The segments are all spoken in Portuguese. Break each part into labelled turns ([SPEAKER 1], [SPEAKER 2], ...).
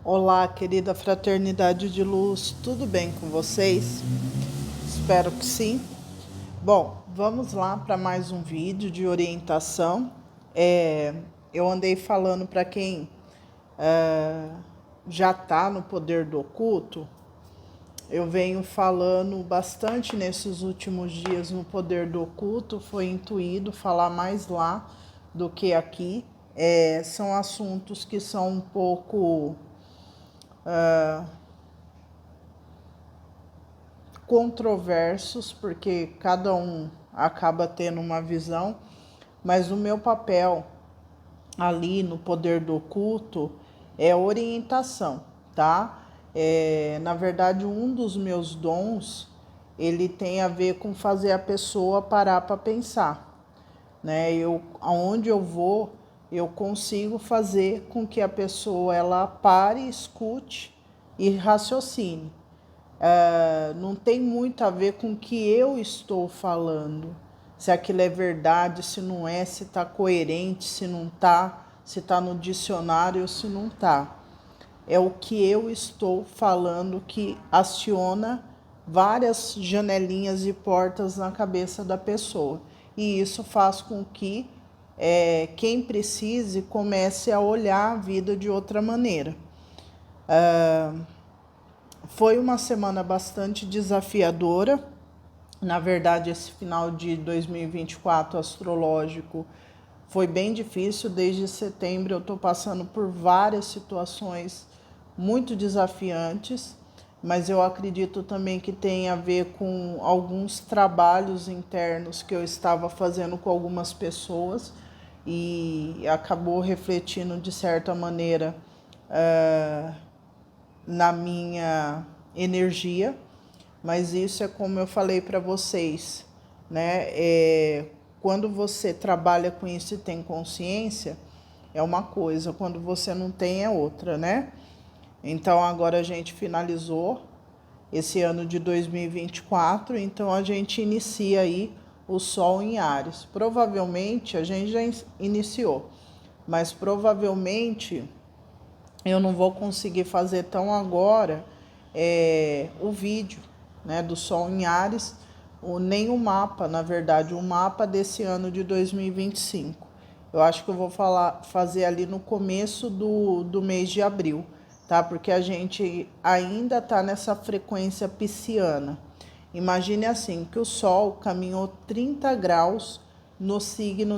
[SPEAKER 1] Olá, querida fraternidade de luz, tudo bem com vocês? Espero que sim. Bom, vamos lá para mais um vídeo de orientação. Eu andei falando para quem já está no poder do oculto, eu venho falando bastante nesses últimos dias no poder do oculto, foi intuído falar mais lá do que aqui. São assuntos que são um pouco controversos, porque cada um acaba tendo uma visão, mas o meu papel ali no poder do oculto é orientação, tá? Na verdade, um dos meus dons, ele tem a ver com fazer a pessoa parar para pensar, né? Aonde eu vou, eu consigo fazer com que a pessoa ela pare, escute e raciocine. Não tem muito a ver com o que eu estou falando. Se aquilo é verdade, se não é, se está coerente, se não está, se está no dicionário ou se não está. É o que eu estou falando que aciona várias janelinhas e portas na cabeça da pessoa. E isso faz com que quem precise comece a olhar a vida de outra maneira. Foi uma semana bastante desafiadora. Na verdade, esse final de 2024 astrológico foi bem difícil. Desde setembro eu estou passando por várias situações muito desafiantes, mas eu acredito também que tem a ver com alguns trabalhos internos que eu estava fazendo com algumas pessoas e acabou refletindo de certa maneira na minha energia, mas isso é como eu falei para vocês, né? Quando você trabalha com isso e tem consciência, é uma coisa, quando você não tem é outra, né? Então agora a gente finalizou esse ano de 2024, então a gente inicia aí o Sol em Áries. Provavelmente a gente já iniciou, mas provavelmente eu não vou conseguir fazer tão agora o vídeo, né, do Sol em Áries, nem o mapa, na verdade, o mapa desse ano de 2025. Eu acho que eu vou fazer ali no começo do mês de abril, tá? Porque a gente ainda está nessa frequência pisciana. Imagine assim, que o Sol caminhou 30 graus no signo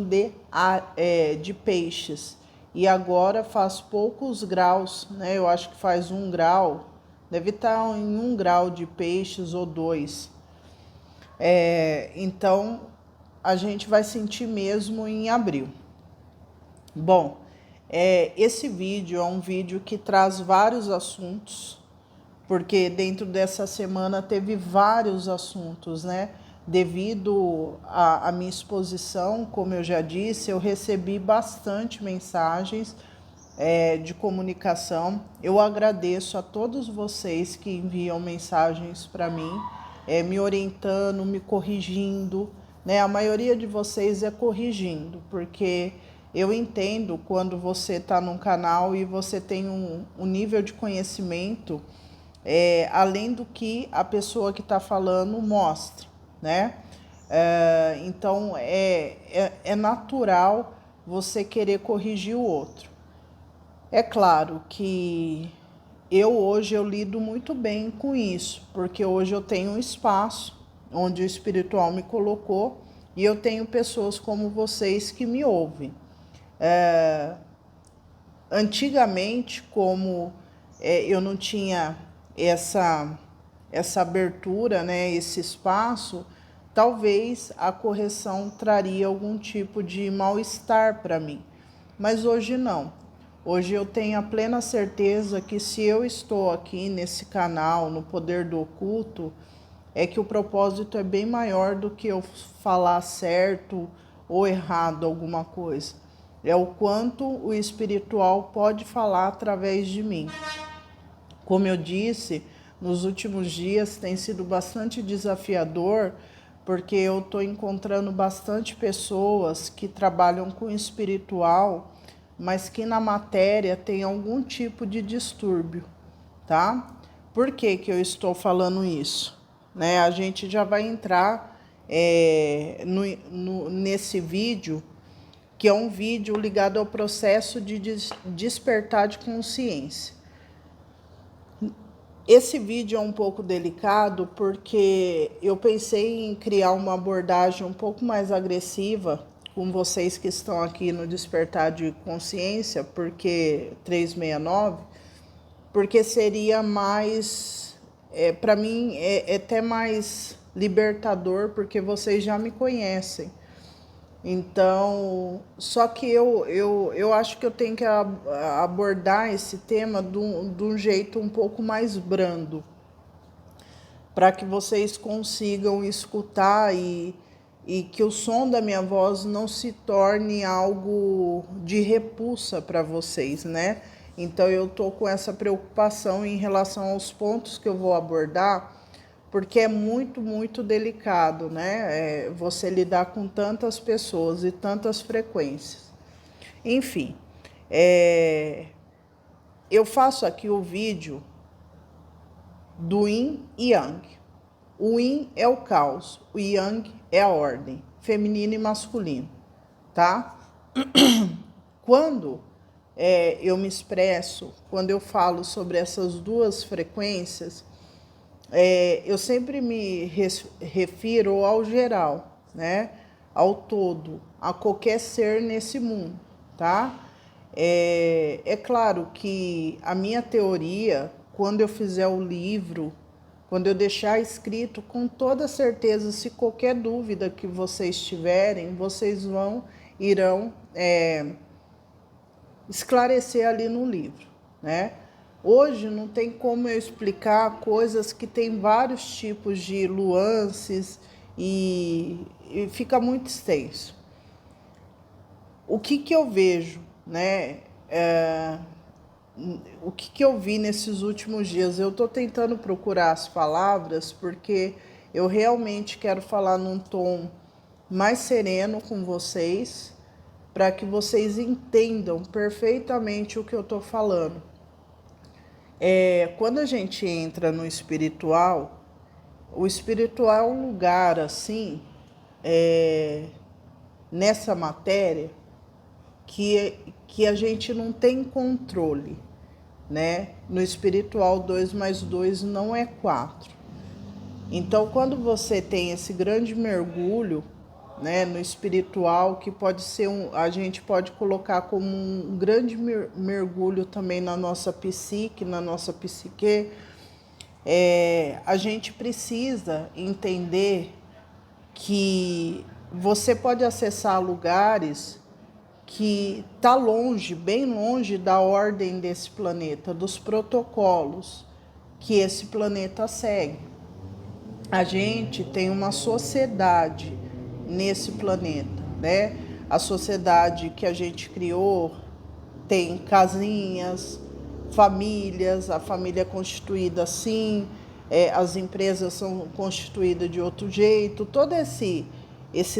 [SPEAKER 1] de Peixes. E agora faz poucos graus, né? Eu acho que faz 1 grau, deve estar em 1 grau de Peixes ou 2. Então a gente vai sentir mesmo em abril. Bom, esse vídeo é um vídeo que traz vários assuntos, porque dentro dessa semana teve vários assuntos, né? Devido à minha exposição, como eu já disse, eu recebi bastante mensagens de comunicação. Eu agradeço a todos vocês que enviam mensagens para mim, me orientando, me corrigindo, né? A maioria de vocês é corrigindo, porque eu entendo quando você está num canal e você tem um nível de conhecimento além do que a pessoa que está falando mostra, né? Então é natural você querer corrigir o outro. É claro que hoje eu lido muito bem com isso, porque hoje eu tenho um espaço onde o espiritual me colocou e eu tenho pessoas como vocês que me ouvem. Antigamente, como eu não tinha essa abertura, né, esse espaço, talvez a correção traria algum tipo de mal-estar para mim. Mas hoje não. Hoje eu tenho a plena certeza que se eu estou aqui nesse canal, no Poder do Oculto, é que o propósito é bem maior do que eu falar certo ou errado alguma coisa. É o quanto o espiritual pode falar através de mim. Como eu disse, nos últimos dias tem sido bastante desafiador, porque eu estou encontrando bastante pessoas que trabalham com espiritual mas que na matéria tem algum tipo de distúrbio, tá? Por que que eu estou falando isso? Né? A gente já vai entrar nesse vídeo, que é um vídeo ligado ao processo de despertar de consciência. Esse vídeo é um pouco delicado porque eu pensei em criar uma abordagem um pouco mais agressiva com vocês que estão aqui no Despertar de Consciência, porque 369, porque seria mais, para mim, é até mais libertador, porque vocês já me conhecem. Então, só que eu acho que eu tenho que abordar esse tema de um jeito um pouco mais brando, para que vocês consigam escutar e que o som da minha voz não se torne algo de repulsa para vocês, né? Então, eu tô com essa preocupação em relação aos pontos que eu vou abordar, porque é muito, muito delicado, né? Você lidar com tantas pessoas e tantas frequências. Enfim, eu faço aqui o vídeo do Yin e Yang. O Yin é o caos, o Yang é a ordem, feminino e masculino, tá? Quando eu me expresso, quando eu falo sobre essas duas frequências, eu sempre me refiro ao geral, né? Ao todo, a qualquer ser nesse mundo, tá? É claro que a minha teoria, quando eu fizer o livro, quando eu deixar escrito, com toda certeza, se qualquer dúvida que vocês tiverem, vocês irão esclarecer ali no livro, né? Hoje não tem como eu explicar coisas que tem vários tipos de nuances e fica muito extenso. O que eu vejo, né? O que eu vi nesses últimos dias? Eu estou tentando procurar as palavras porque eu realmente quero falar num tom mais sereno com vocês, para que vocês entendam perfeitamente o que eu estou falando. Quando a gente entra no espiritual, o espiritual é um lugar assim, nessa matéria, que a gente não tem controle, né? No espiritual, 2 mais 2 não é 4. Então, quando você tem esse grande mergulho, né, no espiritual, que pode ser a gente pode colocar como um grande mergulho também na nossa psique, na nossa psique, a gente precisa entender que você pode acessar lugares que está longe, bem longe da ordem desse planeta, dos protocolos que esse planeta segue. A gente tem uma sociedade nesse planeta, né? A sociedade que a gente criou tem casinhas, famílias, a família é constituída assim, as empresas são constituídas de outro jeito. Todo esse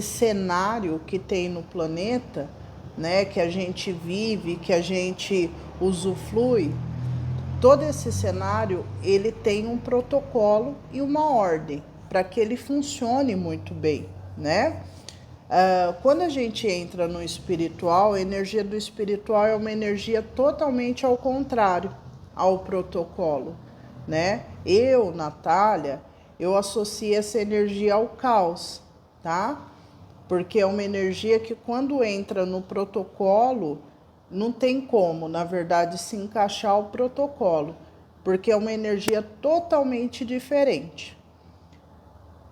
[SPEAKER 1] cenário que tem no planeta, né, que a gente vive, que a gente usufrui, todo esse cenário, ele tem um protocolo e uma ordem para que ele funcione muito bem, né? Quando a gente entra no espiritual, a energia do espiritual é uma energia totalmente ao contrário ao protocolo, né? Eu, Natália, eu associo essa energia ao caos, tá? Porque é uma energia que quando entra no protocolo, não tem como, na verdade, se encaixar o protocolo, porque é uma energia totalmente diferente.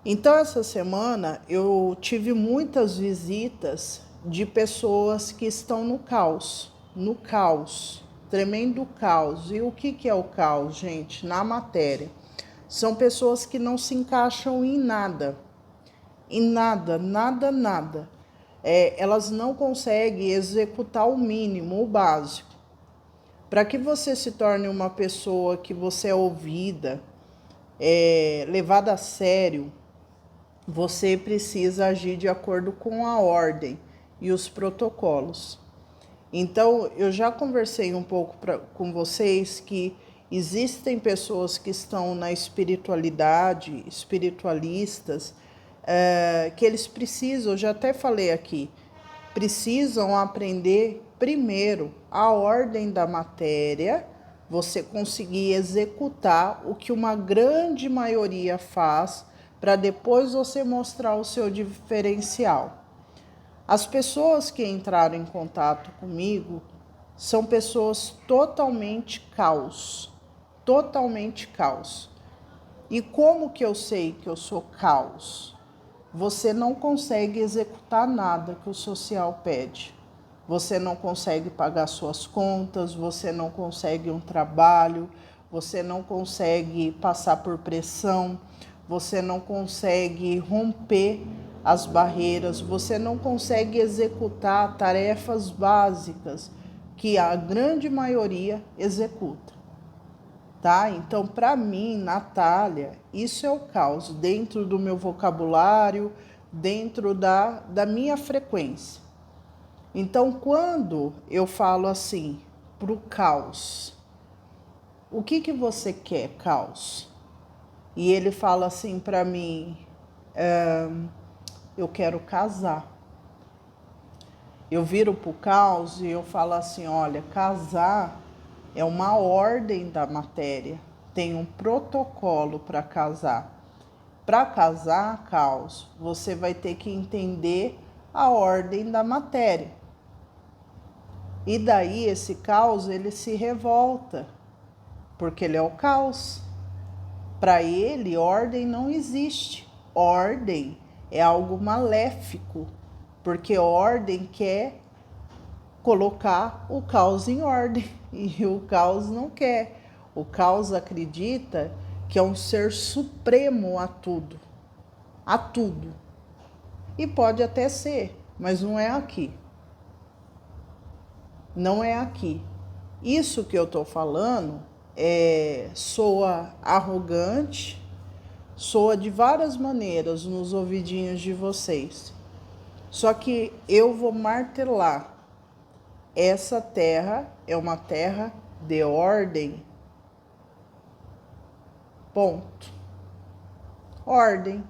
[SPEAKER 1] Então, essa semana, eu tive muitas visitas de pessoas que estão no caos, tremendo caos. E o que é o caos, gente? Na matéria. São pessoas que não se encaixam em nada. Em nada, nada, nada. Elas não conseguem executar o mínimo, o básico. Para que você se torne uma pessoa que você é ouvida, levada a sério, você precisa agir de acordo com a ordem e os protocolos. Então, eu já conversei um pouco com vocês que existem pessoas que estão na espiritualidade, espiritualistas, que eles precisam, eu já até falei aqui, precisam aprender primeiro a ordem da matéria, você conseguir executar o que uma grande maioria faz, para depois você mostrar o seu diferencial. As pessoas que entraram em contato comigo são pessoas totalmente caos, totalmente caos. E como que eu sei que eu sou caos? Você não consegue executar nada que o social pede. Você não consegue pagar suas contas, você não consegue um trabalho, você não consegue passar por pressão, você não consegue romper as barreiras, você não consegue executar tarefas básicas que a grande maioria executa, tá? Então, para mim, Natália, isso é o caos dentro do meu vocabulário, dentro da minha frequência. Então, quando eu falo assim pro caos, o que você quer, caos? E ele fala assim para mim, eu quero casar. Eu viro pro caos e eu falo assim, olha, casar é uma ordem da matéria, tem um protocolo para casar. Para casar, caos, você vai ter que entender a ordem da matéria. E daí esse caos, ele se revolta, porque ele é o caos. Para ele, ordem não existe. Ordem é algo maléfico, porque ordem quer colocar o caos em ordem e o caos não quer. O caos acredita que é um ser supremo a tudo, a tudo. E pode até ser, mas não é aqui. Não é aqui. Isso que eu estou falando soa arrogante, soa de várias maneiras nos ouvidinhos de vocês. Só que eu vou martelar. Essa terra é uma terra de ordem. Ponto. Ordem.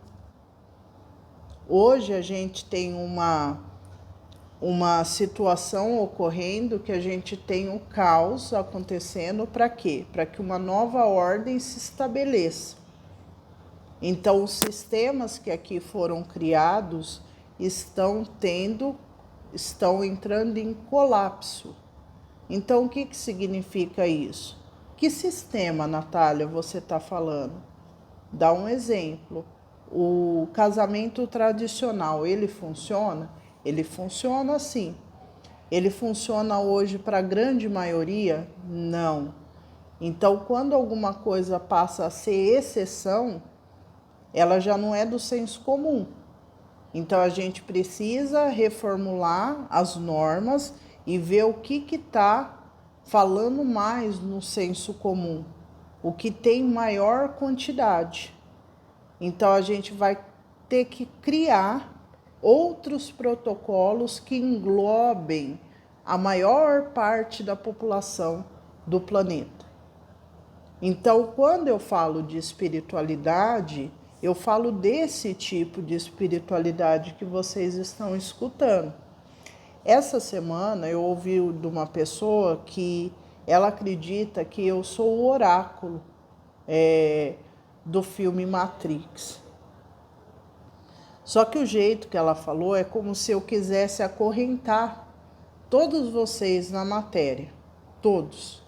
[SPEAKER 1] Hoje a gente tem uma situação ocorrendo que a gente tem o caos acontecendo para quê? Para que uma nova ordem se estabeleça. Então, os sistemas que aqui foram criados estão entrando em colapso. Então, o que significa isso? Que sistema, Natália, você está falando? Dá um exemplo. O casamento tradicional, ele funciona? Ele funciona assim. Ele funciona hoje para a grande maioria? Não. Então, quando alguma coisa passa a ser exceção, ela já não é do senso comum. Então, a gente precisa reformular as normas e ver o que está falando mais no senso comum, o que tem maior quantidade. Então, a gente vai ter que criar outros protocolos que englobem a maior parte da população do planeta. Então, quando eu falo de espiritualidade, eu falo desse tipo de espiritualidade que vocês estão escutando. Essa semana eu ouvi de uma pessoa que ela acredita que eu sou o oráculo do filme Matrix. Só que o jeito que ela falou é como se eu quisesse acorrentar todos vocês na matéria, todos,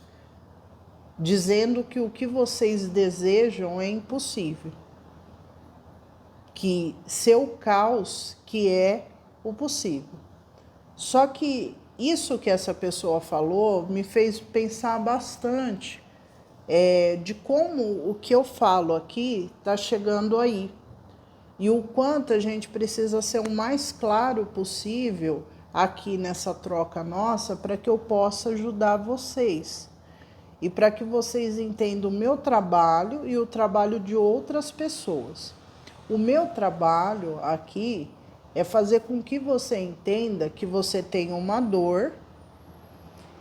[SPEAKER 1] dizendo que o que vocês desejam é impossível, que seu caos que é o possível. Só que isso que essa pessoa falou me fez pensar bastante de como o que eu falo aqui está chegando aí. E o quanto a gente precisa ser o mais claro possível aqui nessa troca nossa para que eu possa ajudar vocês. E para que vocês entendam o meu trabalho e o trabalho de outras pessoas. O meu trabalho aqui é fazer com que você entenda que você tem uma dor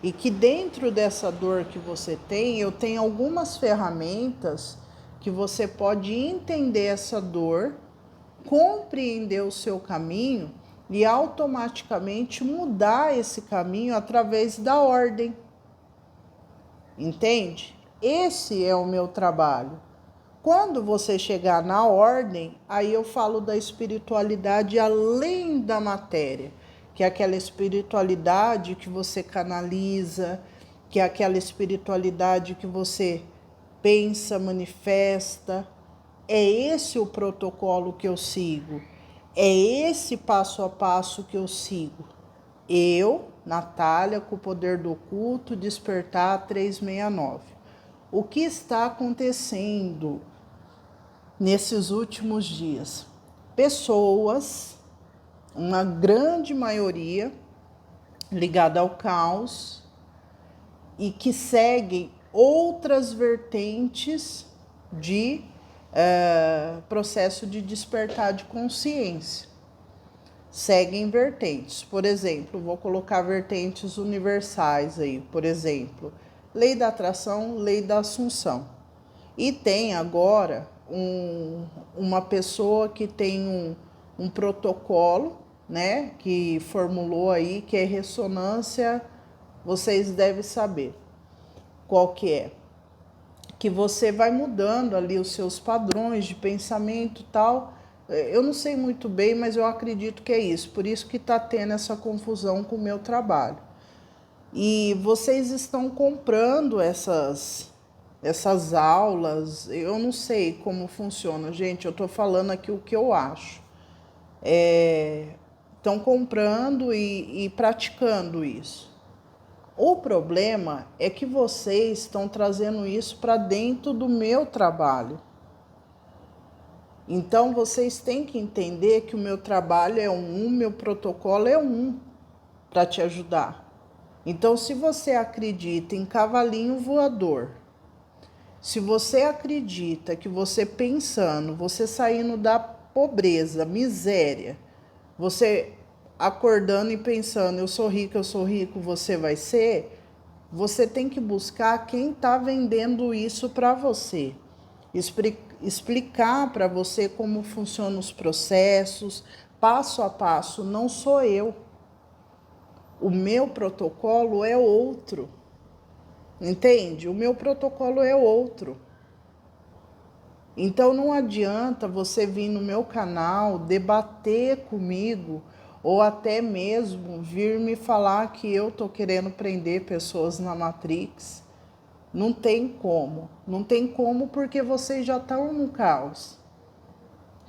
[SPEAKER 1] E que dentro dessa dor que você tem, eu tenho algumas ferramentas que você pode entender essa dor, compreender o seu caminho e automaticamente mudar esse caminho através da ordem. Entende? Esse é o meu trabalho. Quando você chegar na ordem, aí eu falo da espiritualidade além da matéria, que é aquela espiritualidade que você canaliza, que é aquela espiritualidade que você pensa, manifesta. É esse o protocolo que eu sigo. É esse passo a passo que eu sigo. Eu, Natália, com o poder do oculto, despertar 369. O que está acontecendo nesses últimos dias? Pessoas, uma grande maioria, ligada ao caos e que seguem outras vertentes de processo de despertar de consciência. Seguem vertentes. Por exemplo, vou colocar vertentes universais aí. Por exemplo, lei da atração, lei da assunção. E tem agora uma pessoa que tem um protocolo, né, que formulou aí, que é ressonância, vocês devem saber qual que é. Que você vai mudando ali os seus padrões de pensamento e tal. Eu não sei muito bem, mas eu acredito que é isso. Por isso que está tendo essa confusão com o meu trabalho. E vocês estão comprando essas aulas. Eu não sei como funciona, gente. Eu estou falando aqui o que eu acho. Estão comprando e praticando isso. O problema é que vocês estão trazendo isso para dentro do meu trabalho. Então, vocês têm que entender que o meu trabalho é meu protocolo é para te ajudar. Então, se você acredita em cavalinho voador, se você acredita que você pensando, você saindo da pobreza, miséria, você acordando e pensando, eu sou rico, você vai ser, você tem que buscar quem está vendendo isso para você. Explicar para você como funcionam os processos, passo a passo, não sou eu. O meu protocolo é outro. Entende? O meu protocolo é outro. Então não adianta você vir no meu canal debater comigo ou até mesmo vir me falar que eu tô querendo prender pessoas na Matrix. Não tem como. Não tem como porque vocês já estão no caos.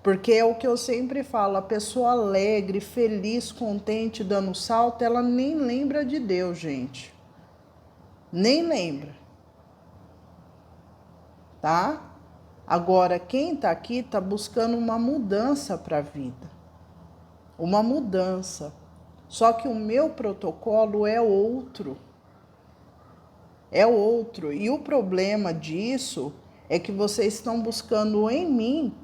[SPEAKER 1] Porque é o que eu sempre falo, a pessoa alegre, feliz, contente, dando salto, ela nem lembra de Deus, gente. Nem lembra. Tá? Agora, quem está aqui está buscando uma mudança para a vida. Uma mudança. Só que o meu protocolo é outro. É outro. E o problema disso é que vocês estão buscando em mim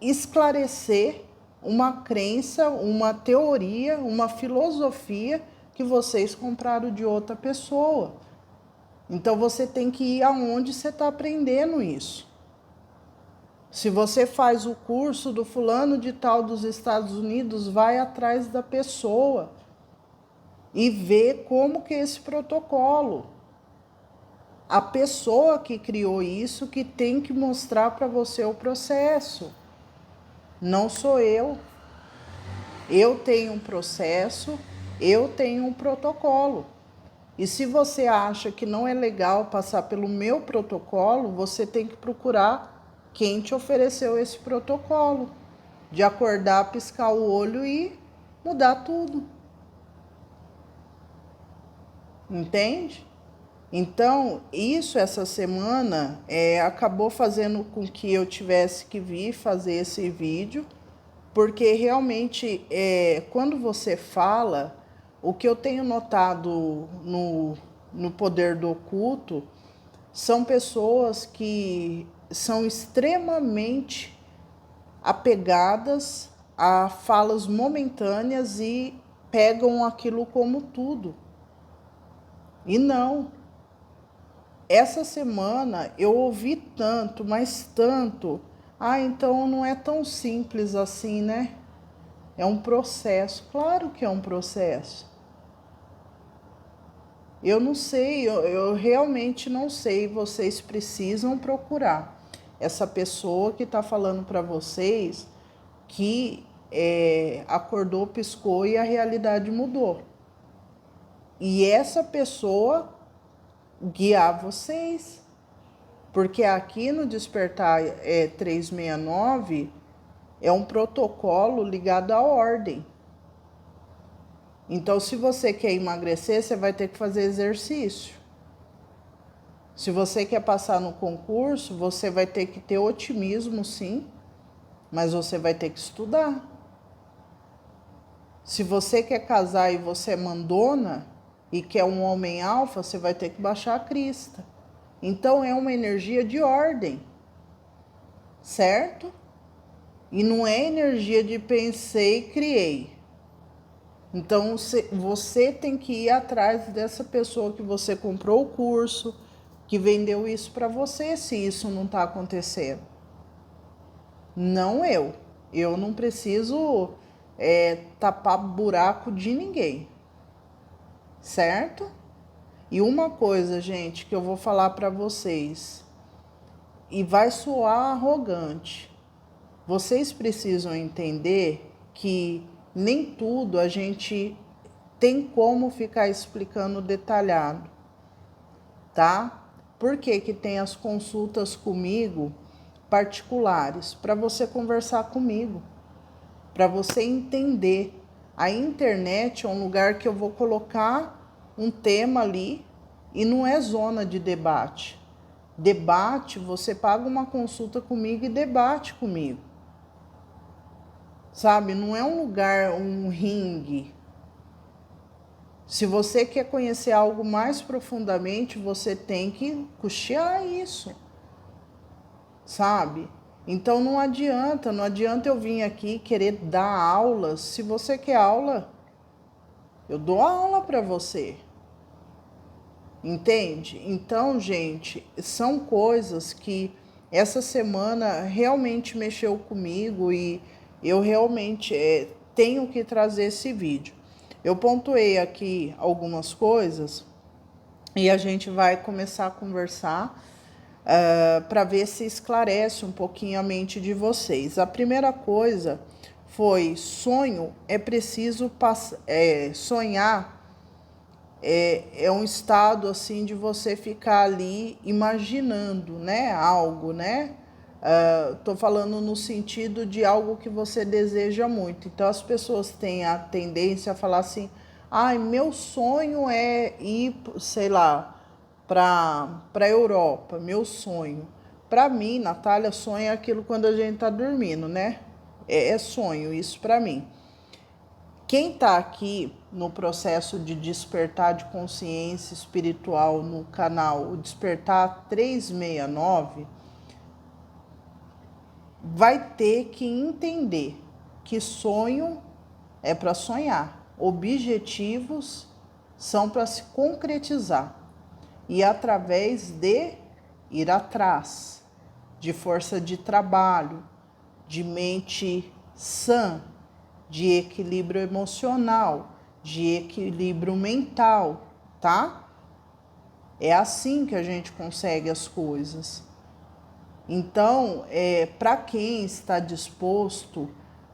[SPEAKER 1] esclarecer uma crença, uma teoria, uma filosofia que vocês compraram de outra pessoa. Então você tem que ir aonde você está aprendendo isso. Se você faz o curso do fulano de tal dos Estados Unidos, vai atrás da pessoa e vê como que é esse protocolo. A pessoa que criou isso que tem que mostrar para você o processo. Não sou eu. Eu tenho um processo, eu tenho um protocolo. E se você acha que não é legal passar pelo meu protocolo, você tem que procurar quem te ofereceu esse protocolo. De acordar, piscar o olho e mudar tudo. Entende? Então, isso essa semana acabou fazendo com que eu tivesse que vir fazer esse vídeo, porque realmente, quando você fala, o que eu tenho notado no poder do oculto são pessoas que são extremamente apegadas a falas momentâneas e pegam aquilo como tudo. E não. Essa semana eu ouvi tanto, mas tanto. Ah, então não é tão simples assim, né? É um processo. Claro que é um processo. Eu não sei, eu realmente não sei. Vocês precisam procurar essa pessoa que está falando para vocês que acordou, piscou e a realidade mudou. E essa pessoa guiar vocês. Porque aqui no Despertar 369 é um protocolo ligado à ordem. Então, se você quer emagrecer, você vai ter que fazer exercício. Se você quer passar no concurso, você vai ter que ter otimismo, sim, mas você vai ter que estudar. Se você quer casar e você é mandona e quer um homem alfa, você vai ter que baixar a crista. Então, é uma energia de ordem, certo? E não é energia de pensei e criei. Então, você tem que ir atrás dessa pessoa que você comprou o curso, que vendeu isso para você, se isso não está acontecendo. Não eu. Eu não preciso tapar buraco de ninguém. Certo? E uma coisa, gente, que eu vou falar para vocês, e vai soar arrogante. Vocês precisam entender que nem tudo a gente tem como ficar explicando detalhado, tá? Por que que tem as consultas comigo particulares? Para você conversar comigo, para você entender. A internet é um lugar que eu vou colocar um tema ali e não é zona de debate. Debate, você paga uma consulta comigo e debate comigo. Sabe, não é um lugar, um ringue. Se você quer conhecer algo mais profundamente, você tem que custear isso, sabe? Então não adianta eu vir aqui querer dar aulas. Se você quer aula, eu dou aula para você. Entende? Então, gente, são coisas que essa semana realmente mexeu comigo e eu realmente tenho que trazer esse vídeo. Eu pontuei aqui algumas coisas e a gente vai começar a conversar para ver se esclarece um pouquinho a mente de vocês. A primeira coisa foi: sonho é preciso sonhar. É um estado assim de você ficar ali imaginando, né, algo, né? Tô falando no sentido de algo que você deseja muito. Então as pessoas têm a tendência a falar assim: ai, meu sonho é ir, sei lá, para Europa, meu sonho. Para mim, Natália, sonho é aquilo quando a gente tá dormindo, né? É sonho isso para mim. Quem está aqui no processo de despertar de consciência espiritual no canal o Despertar 369 vai ter que entender que sonho é para sonhar, objetivos são para se concretizar e através de ir atrás, de força de trabalho, de mente sã, de equilíbrio emocional, de equilíbrio mental, tá? É assim que a gente consegue as coisas. Então, para quem está disposto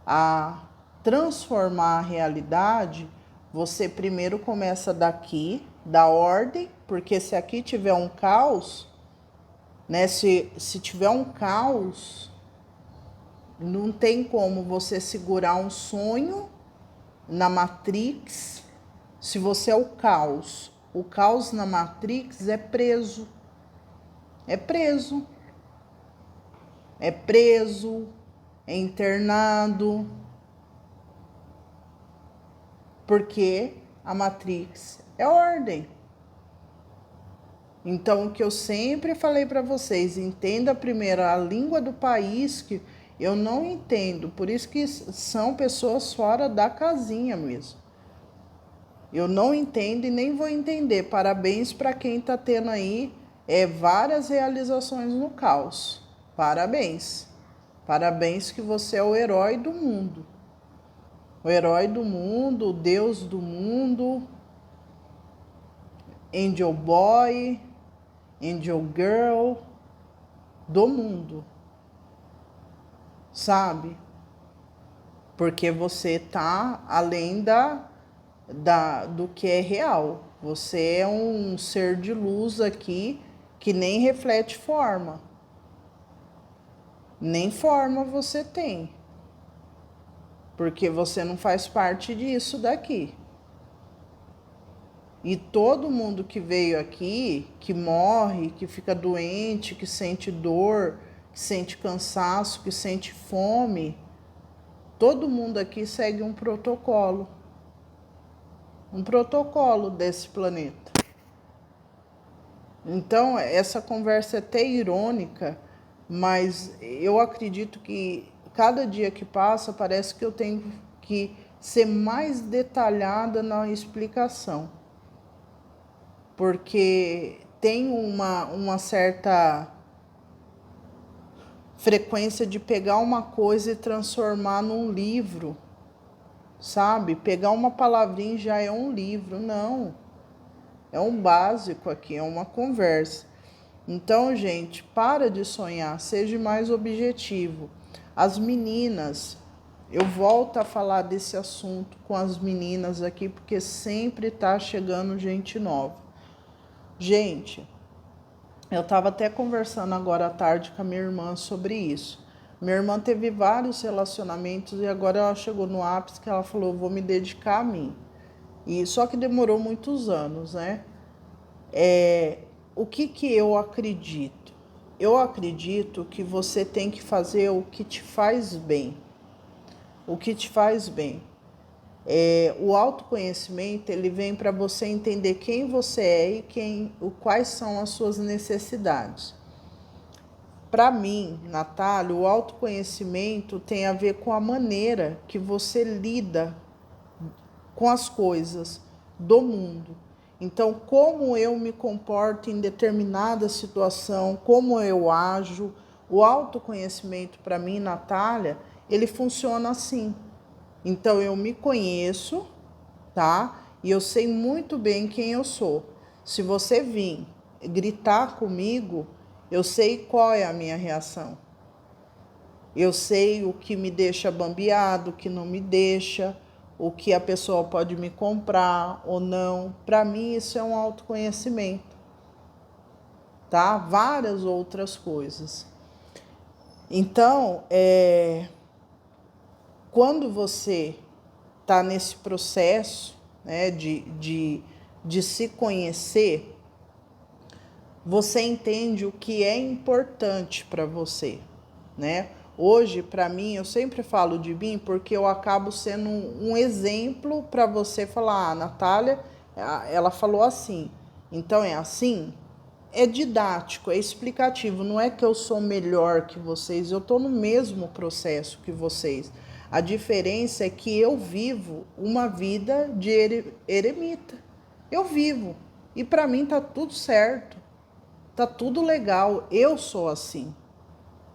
[SPEAKER 1] a transformar a realidade, você primeiro começa daqui, da ordem, porque se aqui tiver um caos, né? Se tiver um caos, não tem como você segurar um sonho na Matrix se você é o caos. O caos na Matrix é preso. É preso. É preso, é internado. Porque a Matrix é ordem. Então, o que eu sempre falei para vocês, entenda primeiro a língua do país que eu não entendo. Por isso que são pessoas fora da casinha mesmo. Eu não entendo e nem vou entender. Parabéns para quem está tendo aí várias realizações no caos. Parabéns. Parabéns que você é o herói do mundo. O herói do mundo, o Deus do mundo, Angel Boy, Angel Girl do mundo. Sabe? Porque você tá além do que é real. Você é um ser de luz aqui que nem reflete forma. Nem forma você tem. Porque você não faz parte disso daqui. E todo mundo que veio aqui, que morre, que fica doente, que sente dor, que sente cansaço, que sente fome, todo mundo aqui segue um protocolo desse planeta. Então, essa conversa é até irônica, mas eu acredito que cada dia que passa parece que eu tenho que ser mais detalhada na explicação. Porque tem uma certa frequência de pegar uma coisa e transformar num livro, sabe? Pegar uma palavrinha já é um livro. Não, é um básico aqui, é uma conversa. Então, gente, para de sonhar, seja mais objetivo. As meninas, eu volto a falar desse assunto com as meninas aqui, porque sempre tá chegando gente nova. Gente, eu estava até conversando agora à tarde com a minha irmã sobre isso. Minha irmã teve vários relacionamentos e agora ela chegou no ápice que ela falou, vou me dedicar a mim. E só que demorou muitos anos, né? O que eu acredito? Eu acredito que você tem que fazer o que te faz bem. O que te faz bem. O autoconhecimento, ele vem para você entender quem você é e quais são as suas necessidades. Para mim, Natália, o autoconhecimento tem a ver com a maneira que você lida com as coisas do mundo. Então, como eu me comporto em determinada situação, como eu ajo, o autoconhecimento para mim, Natália, ele funciona assim. Então, eu me conheço, tá? E eu sei muito bem quem eu sou. Se você vir gritar comigo, eu sei qual é a minha reação. Eu sei o que me deixa bambeado, o que não me deixa, o que a pessoa pode me comprar ou não. Para mim, isso é um autoconhecimento, tá? Várias outras coisas. Então, quando você está nesse processo, né, de se conhecer, você entende o que é importante para você, né? Hoje, para mim, eu sempre falo de mim porque eu acabo sendo um exemplo para você falar, Natália, ela falou assim, então é assim? É didático, é explicativo, não é que eu sou melhor que vocês, eu estou no mesmo processo que vocês. A diferença é que eu vivo uma vida de eremita. Eu vivo. E para mim tá tudo certo. Tá tudo legal. Eu sou assim.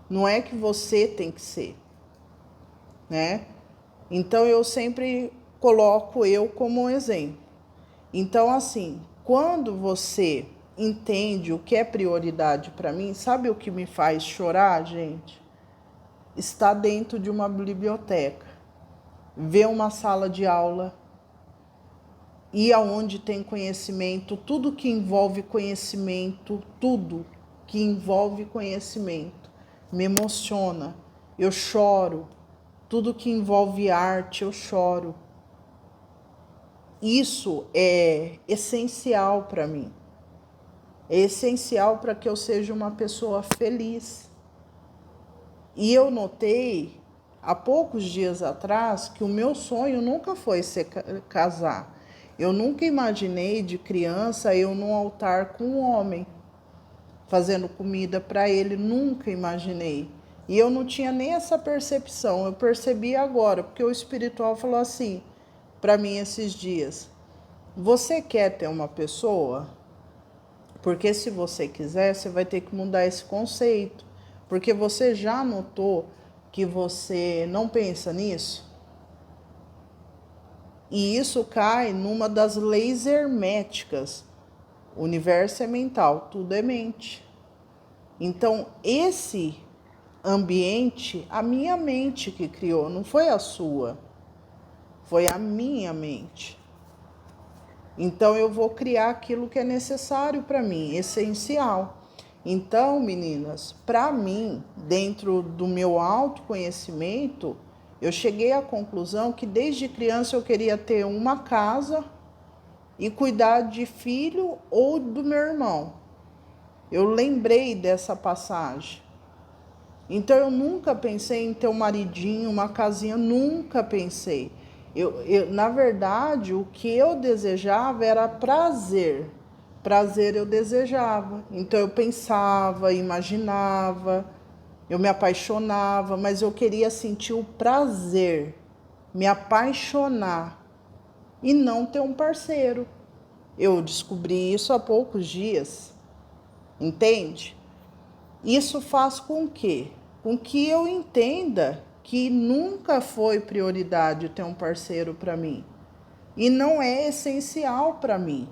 [SPEAKER 1] Não é que você tem que ser, né? Então eu sempre coloco eu como um exemplo. Então assim, quando você entende o que é prioridade para mim, sabe o que me faz chorar, gente? Estar dentro de uma biblioteca, ver uma sala de aula, ir aonde tem conhecimento, tudo que envolve conhecimento, tudo que envolve conhecimento, me emociona, eu choro, tudo que envolve arte, eu choro. Isso é essencial para mim, é essencial para que eu seja uma pessoa feliz. E eu notei, há poucos dias atrás, que o meu sonho nunca foi casar. Eu nunca imaginei de criança eu num altar com um homem, fazendo comida para ele, nunca imaginei. E eu não tinha nem essa percepção, eu percebi agora, porque o espiritual falou assim para mim esses dias. Você quer ter uma pessoa? Porque se você quiser, você vai ter que mudar esse conceito. Porque você já notou que você não pensa nisso? E isso cai numa das leis herméticas. O universo é mental, tudo é mente. Então, esse ambiente, a minha mente que criou, não foi a sua, foi a minha mente. Então, eu vou criar aquilo que é necessário para mim, essencial. Então, meninas, para mim, dentro do meu autoconhecimento, eu cheguei à conclusão que desde criança eu queria ter uma casa e cuidar de filho ou do meu irmão. Eu lembrei dessa passagem. Então eu nunca pensei em ter um maridinho, uma casinha, nunca pensei. Na verdade, o que eu desejava era prazer. Prazer eu desejava. Então eu pensava, imaginava, eu me apaixonava, mas eu queria sentir o prazer, me apaixonar e não ter um parceiro. Eu descobri isso há poucos dias, entende? Isso faz com que eu entenda que nunca foi prioridade ter um parceiro para mim. E não é essencial para mim.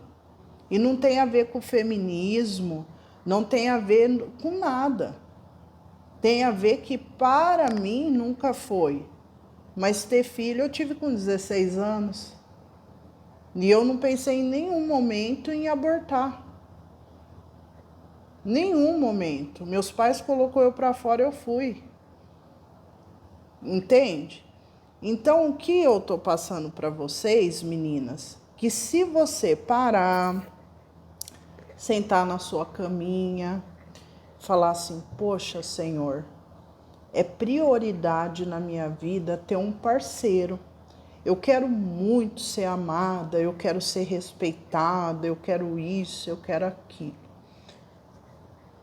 [SPEAKER 1] E não tem a ver com feminismo, não tem a ver com nada. Tem a ver que para mim nunca foi. Mas ter filho eu tive com 16 anos. E eu não pensei em nenhum momento em abortar. Nenhum momento. Meus pais colocou eu para fora, eu fui. Entende? Então, o que eu tô passando para vocês, meninas, que se você parar, sentar na sua caminha, falar assim: "Poxa, Senhor, é prioridade na minha vida ter um parceiro. Eu quero muito ser amada, eu quero ser respeitada, eu quero isso, eu quero aquilo."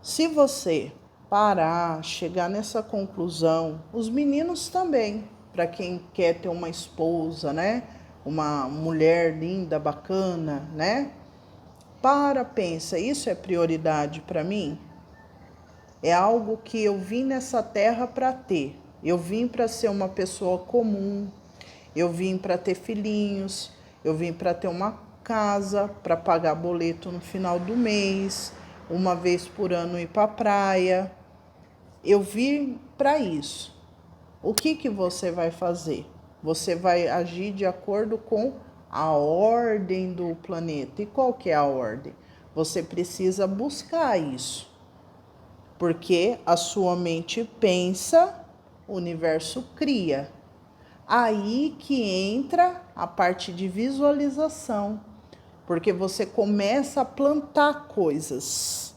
[SPEAKER 1] Se você parar, chegar nessa conclusão, os meninos também, para quem quer ter uma esposa, né? Uma mulher linda, bacana, né? Pensa, isso é prioridade para mim? É algo que eu vim nessa terra para ter. Eu vim para ser uma pessoa comum, eu vim para ter filhinhos, eu vim para ter uma casa, para pagar boleto no final do mês, uma vez por ano ir para a praia. Eu vim para isso. O que você vai fazer? Você vai agir de acordo com a ordem do planeta. E qual que é a ordem? Você precisa buscar isso. Porque a sua mente pensa, o universo cria. Aí que entra a parte de visualização, porque você começa a plantar coisas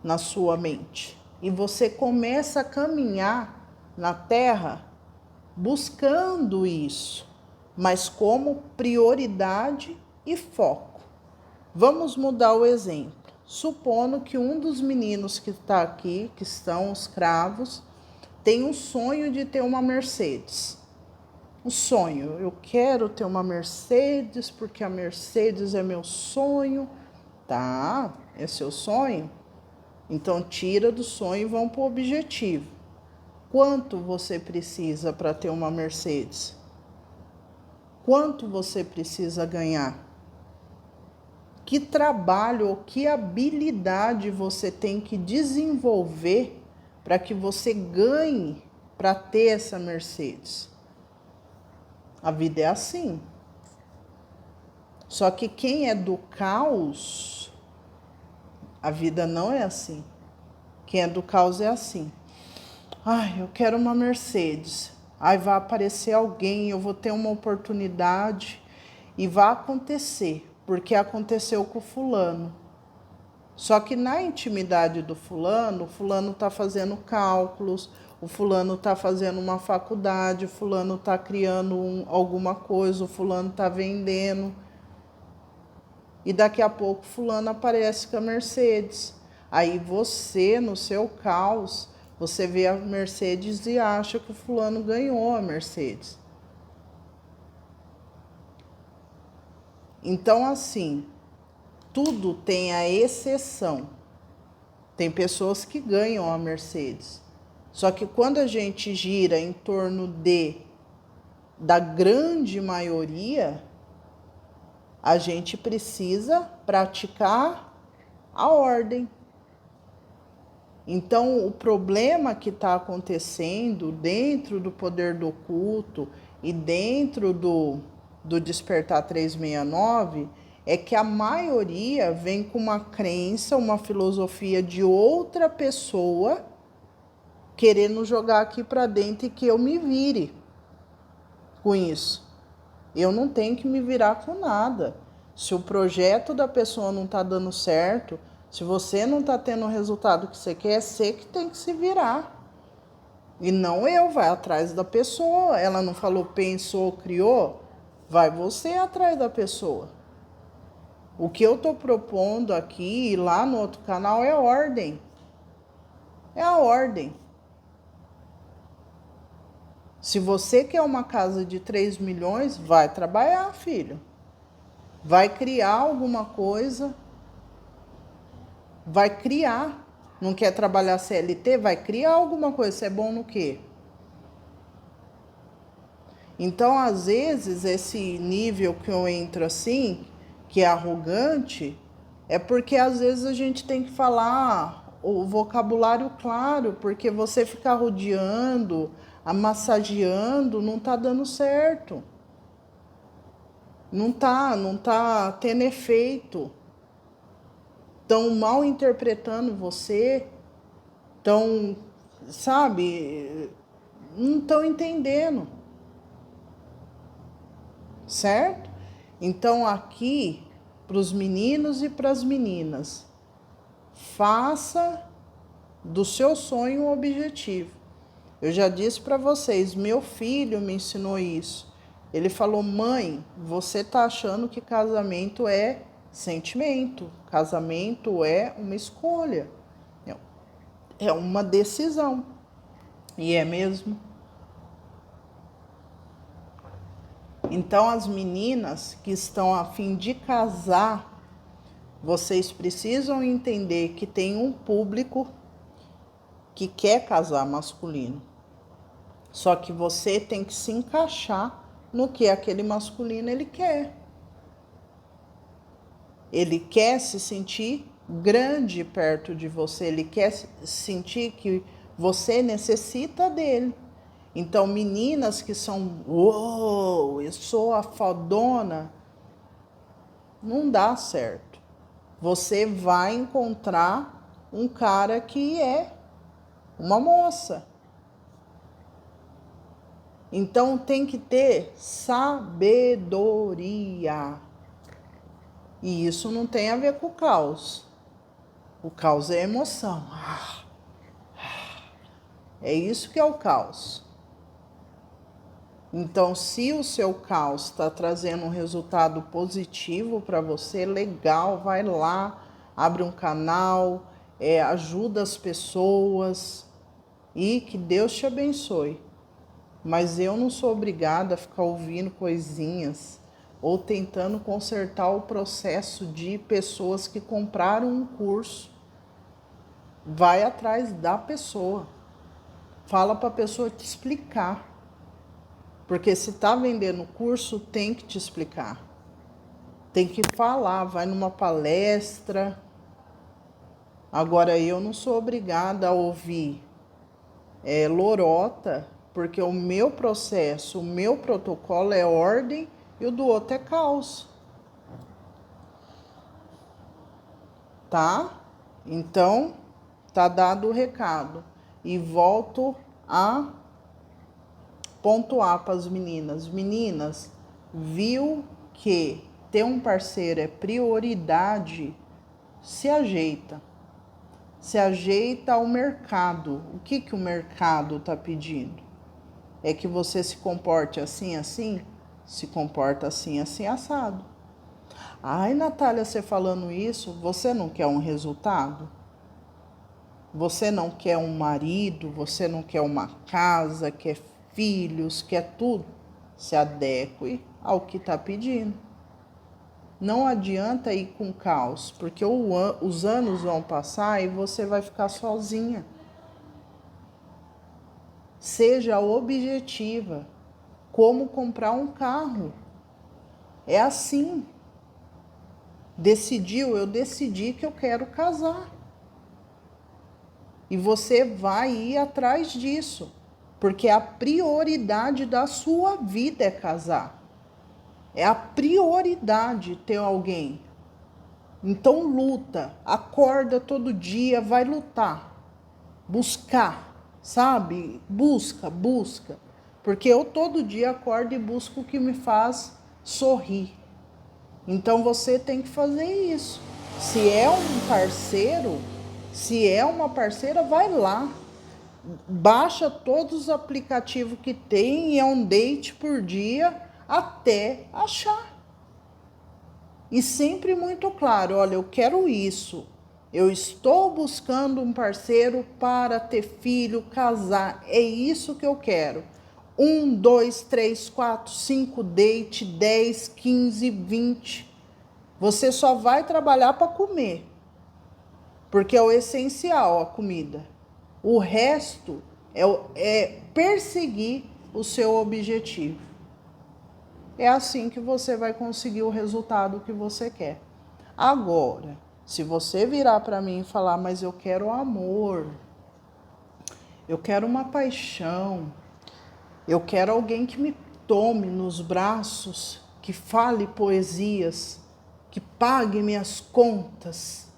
[SPEAKER 1] na sua mente e você começa a caminhar na Terra buscando isso, mas como prioridade e foco. Vamos mudar o exemplo. Supondo que um dos meninos que está aqui, que são os cravos, tem um sonho de ter uma Mercedes. Um sonho, eu quero ter uma Mercedes porque a Mercedes é meu sonho. Tá, é seu sonho? Então tira do sonho e vão para o objetivo. Quanto você precisa para ter uma Mercedes? Quanto você precisa ganhar? Que trabalho ou que habilidade você tem que desenvolver para que você ganhe para ter essa Mercedes? A vida é assim. Só que quem é do caos, a vida não é assim. Quem é do caos é assim. Ai, eu quero uma Mercedes. Aí vai aparecer alguém, eu vou ter uma oportunidade e vai acontecer, porque aconteceu com o fulano. Só que na intimidade do fulano, o fulano está fazendo cálculos, o fulano está fazendo uma faculdade, o fulano está criando alguma coisa, o fulano está vendendo. E daqui a pouco fulano aparece com a Mercedes. Aí você, no seu caos, você vê a Mercedes e acha que o fulano ganhou a Mercedes. Então, assim, tudo tem a exceção. Tem pessoas que ganham a Mercedes. Só que quando a gente gira em torno da grande maioria, a gente precisa praticar a ordem. Então, o problema que está acontecendo dentro do poder do oculto e dentro do Despertar 369 é que a maioria vem com uma crença, uma filosofia de outra pessoa querendo jogar aqui para dentro e que eu me vire com isso. Eu não tenho que me virar com nada. Se o projeto da pessoa não está dando certo, se você não está tendo o resultado que você quer, é você que tem que se virar. E não eu, vai atrás da pessoa. Ela não falou, pensou, criou? Vai você atrás da pessoa. O que eu estou propondo aqui e lá no outro canal é ordem. É a ordem. Se você quer uma casa de 3 milhões, vai trabalhar, filho. Vai criar alguma coisa. Vai criar. Não quer trabalhar CLT? Vai criar alguma coisa. Você é bom no quê? Então, às vezes, esse nível que eu entro assim, que é arrogante, é porque às vezes a gente tem que falar o vocabulário claro, porque você ficar rodeando, massageando, não tá dando certo. Não tá tendo efeito. Estão mal interpretando você, estão, sabe, não estão entendendo. Certo? Então, aqui, para os meninos e para as meninas, faça do seu sonho um objetivo. Eu já disse para vocês, meu filho me ensinou isso. Ele falou, mãe, você tá achando que casamento é sentimento. Casamento é uma escolha. É uma decisão. E é mesmo. Então, as meninas que estão a fim de casar, vocês precisam entender que tem um público que quer casar masculino. Só que você tem que se encaixar no que aquele masculino ele quer. Ele quer se sentir grande perto de você, ele quer sentir que você necessita dele. Então, meninas que são, uou, eu sou a fodona, não dá certo. Você vai encontrar um cara que é uma moça. Então, tem que ter sabedoria. E isso não tem a ver com o caos. O caos é emoção. É isso que é o caos. Então, se o seu caos está trazendo um resultado positivo para você, legal, vai lá, abre um canal, ajuda as pessoas e que Deus te abençoe. Mas eu não sou obrigada a ficar ouvindo coisinhas ou tentando consertar o processo de pessoas que compraram um curso. Vai atrás da pessoa. Fala para a pessoa te explicar. Porque se está vendendo o curso, tem que te explicar. Tem que falar, vai numa palestra. Agora, eu não sou obrigada a ouvir lorota, porque o meu processo, o meu protocolo é ordem e o do outro é caos. Tá? Então, tá dado o recado. E volto a pontuar para as meninas. Meninas, viu que ter um parceiro é prioridade, se ajeita. Se ajeita ao mercado. O que o mercado está pedindo? É que você se comporte assim, assim? Se comporta assim, assim, assado. Ai, Natália, você falando isso, você não quer um resultado? Você não quer um marido? Você não quer uma casa? Quer filhos? Quer tudo? Se adeque ao que está pedindo. Não adianta ir com caos, porque os anos vão passar e você vai ficar sozinha. Seja objetiva. Como comprar um carro. É assim. Eu decidi que eu quero casar. E você vai ir atrás disso. Porque a prioridade da sua vida é casar. É a prioridade ter alguém. Então luta, acorda todo dia, vai lutar. Buscar, sabe? Busca. Porque eu todo dia acordo e busco o que me faz sorrir. Então você tem que fazer isso. Se é um parceiro, se é uma parceira, vai lá. Baixa todos os aplicativos que tem e é um date por dia até achar. E sempre muito claro, olha, eu quero isso. Eu estou buscando um parceiro para ter filho, casar. É isso que eu quero. 1, 2, 3, 4, 5 date, 10, 15, 20. Você só vai trabalhar para comer. Porque é o essencial, a comida. O resto é perseguir o seu objetivo. É assim que você vai conseguir o resultado que você quer. Agora, se você virar para mim e falar, mas eu quero amor, eu quero uma paixão, eu quero alguém que me tome nos braços, que fale poesias, que pague minhas contas,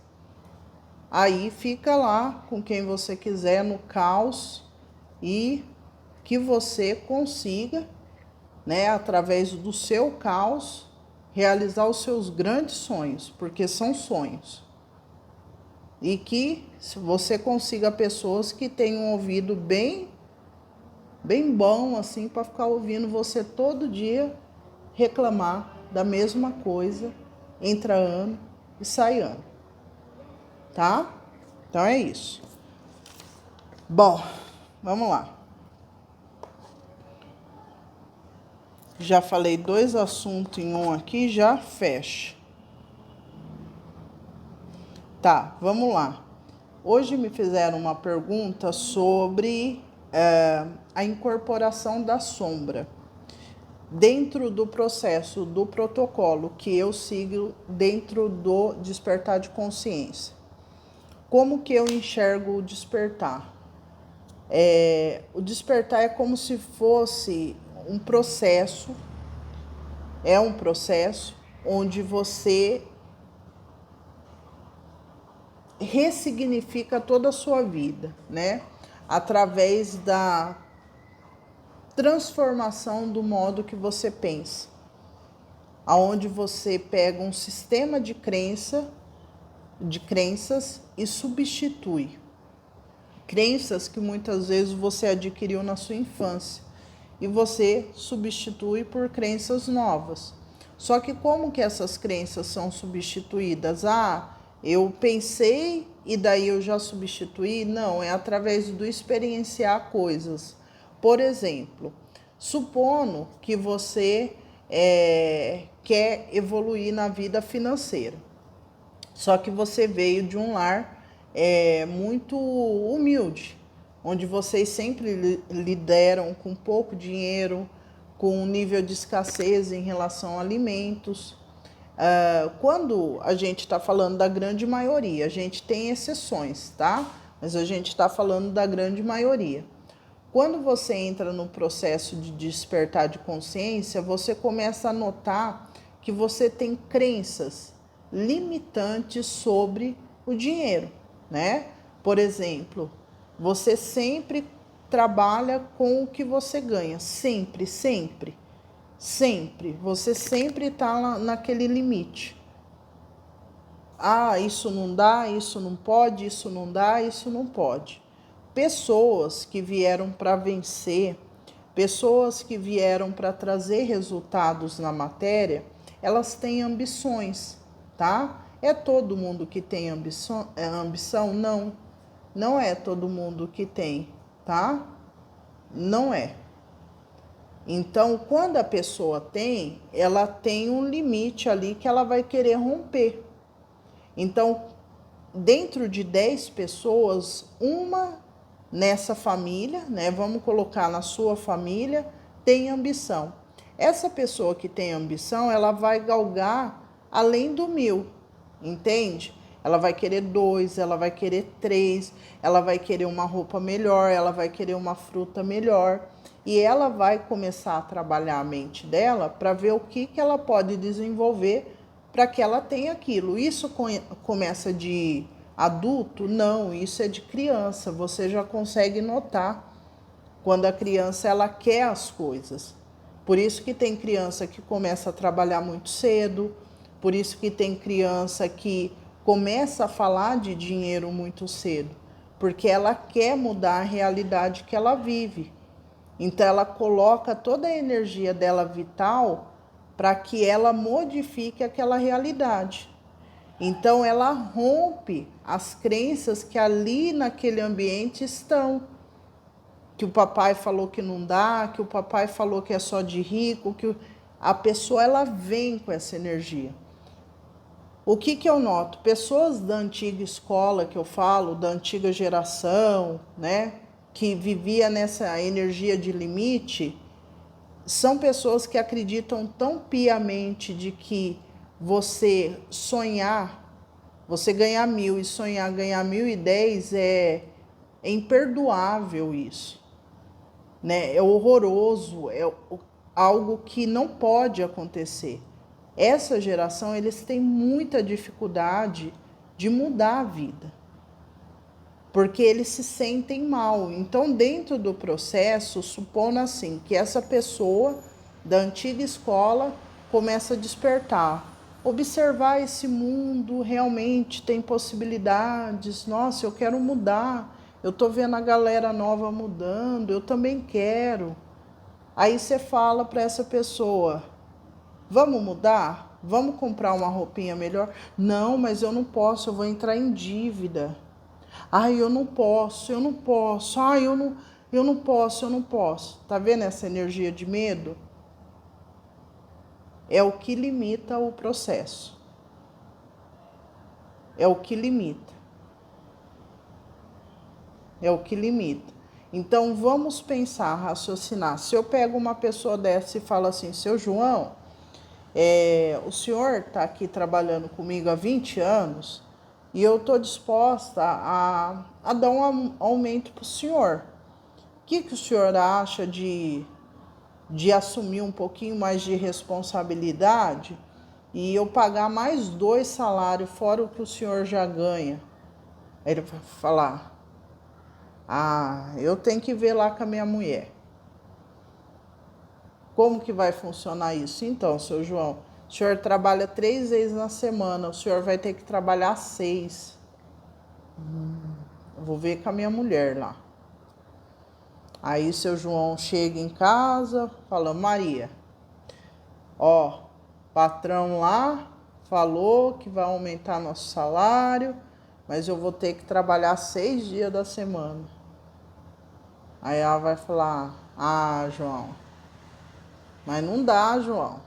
[SPEAKER 1] aí fica lá com quem você quiser no caos e que você consiga, né, através do seu caos, realizar os seus grandes sonhos, porque são sonhos. E que você consiga pessoas que tenham um ouvido bem bom, assim, para ficar ouvindo você todo dia reclamar da mesma coisa, entra ano e sai ano. Tá? Então é isso. Bom, vamos lá. Já falei 2 assuntos em um aqui, já fecha. Tá, vamos lá. Hoje me fizeram uma pergunta sobre a incorporação da sombra dentro do processo, do protocolo que eu sigo dentro do despertar de consciência. Como que eu enxergo o despertar? O despertar é como se fosse um processo, onde você ressignifica toda a sua vida, né? Através da transformação do modo que você pensa. Aonde você pega um sistema de crenças e substitui. Crenças que muitas vezes você adquiriu na sua infância e você substitui por crenças novas. Só que como que essas crenças são substituídas? Eu pensei e daí eu já substituí? Não, é através do experienciar coisas. Por exemplo, supondo que você quer evoluir na vida financeira. Só que você veio de um lar muito humilde, onde vocês sempre lideram com pouco dinheiro, com um nível de escassez em relação a alimentos. Quando a gente está falando da grande maioria, a gente tem exceções, tá? Mas a gente está falando da grande maioria. Quando você entra no processo de despertar de consciência, você começa a notar que você tem crenças limitantes sobre o dinheiro, né? Por exemplo, você sempre trabalha com o que você ganha, sempre. Você sempre está naquele limite. Isso não dá, isso não pode, isso não dá, isso não pode. Pessoas que vieram para vencer, pessoas que vieram para trazer resultados na matéria, elas têm ambições, tá? É todo mundo que tem ambição? Não. Não é todo mundo que tem, tá? Não é. Então, quando a pessoa tem, ela tem um limite ali que ela vai querer romper. Então, dentro de 10 pessoas, uma nessa família, né? Vamos colocar na sua família, tem ambição. Essa pessoa que tem ambição, ela vai galgar além do 1000, entende? Ela vai querer 2, ela vai querer 3, ela vai querer uma roupa melhor, ela vai querer uma fruta melhor. E ela vai começar a trabalhar a mente dela para ver o que ela pode desenvolver para que ela tenha aquilo. Isso começa de adulto? Não, isso é de criança. Você já consegue notar quando a criança ela quer as coisas. Por isso que tem criança que começa a trabalhar muito cedo, por isso que tem criança que começa a falar de dinheiro muito cedo, porque ela quer mudar a realidade que ela vive. Então ela coloca toda a energia dela vital para que ela modifique aquela realidade. Então ela rompe as crenças que ali naquele ambiente estão. Que o papai falou que não dá, que o papai falou que é só de rico, que a pessoa ela vem com essa energia. O que eu noto? Pessoas da antiga escola que eu falo, da antiga geração, né, que vivia nessa energia de limite, são pessoas que acreditam tão piamente de que você sonhar, você ganhar 1000 e sonhar ganhar 1010 é imperdoável isso, né? É horroroso, é algo que não pode acontecer. Essa geração, eles têm muita dificuldade de mudar a vida, porque eles se sentem mal. Então, dentro do processo, supondo assim, que essa pessoa da antiga escola começa a despertar, observar esse mundo, realmente tem possibilidades, nossa, eu quero mudar, eu tô vendo a galera nova mudando, eu também quero. Aí você fala para essa pessoa, vamos mudar? Vamos comprar uma roupinha melhor? Não, mas eu não posso, eu vou entrar em dívida. Ai, eu não posso, eu não posso. Ai, eu não posso, eu não posso. Tá vendo essa energia de medo? É o que limita o processo. É o que limita. É o que limita. Então, vamos pensar, raciocinar. Se eu pego uma pessoa dessa e falo assim, seu João, o senhor está aqui trabalhando comigo há 20 anos e eu estou disposta a dar um aumento para o senhor. O que o senhor acha de assumir um pouquinho mais de responsabilidade e eu pagar mais 2 salários fora o que o senhor já ganha? Aí ele vai falar, eu tenho que ver lá com a minha mulher. Como que vai funcionar isso? Então, seu João, o senhor trabalha 3 vezes na semana, o senhor vai ter que trabalhar 6. Eu vou ver com a minha mulher lá. Aí seu João chega em casa, fala, Maria, patrão lá falou que vai aumentar nosso salário, mas eu vou ter que trabalhar 6 dias da semana. Aí ela vai falar, João, mas não dá, João.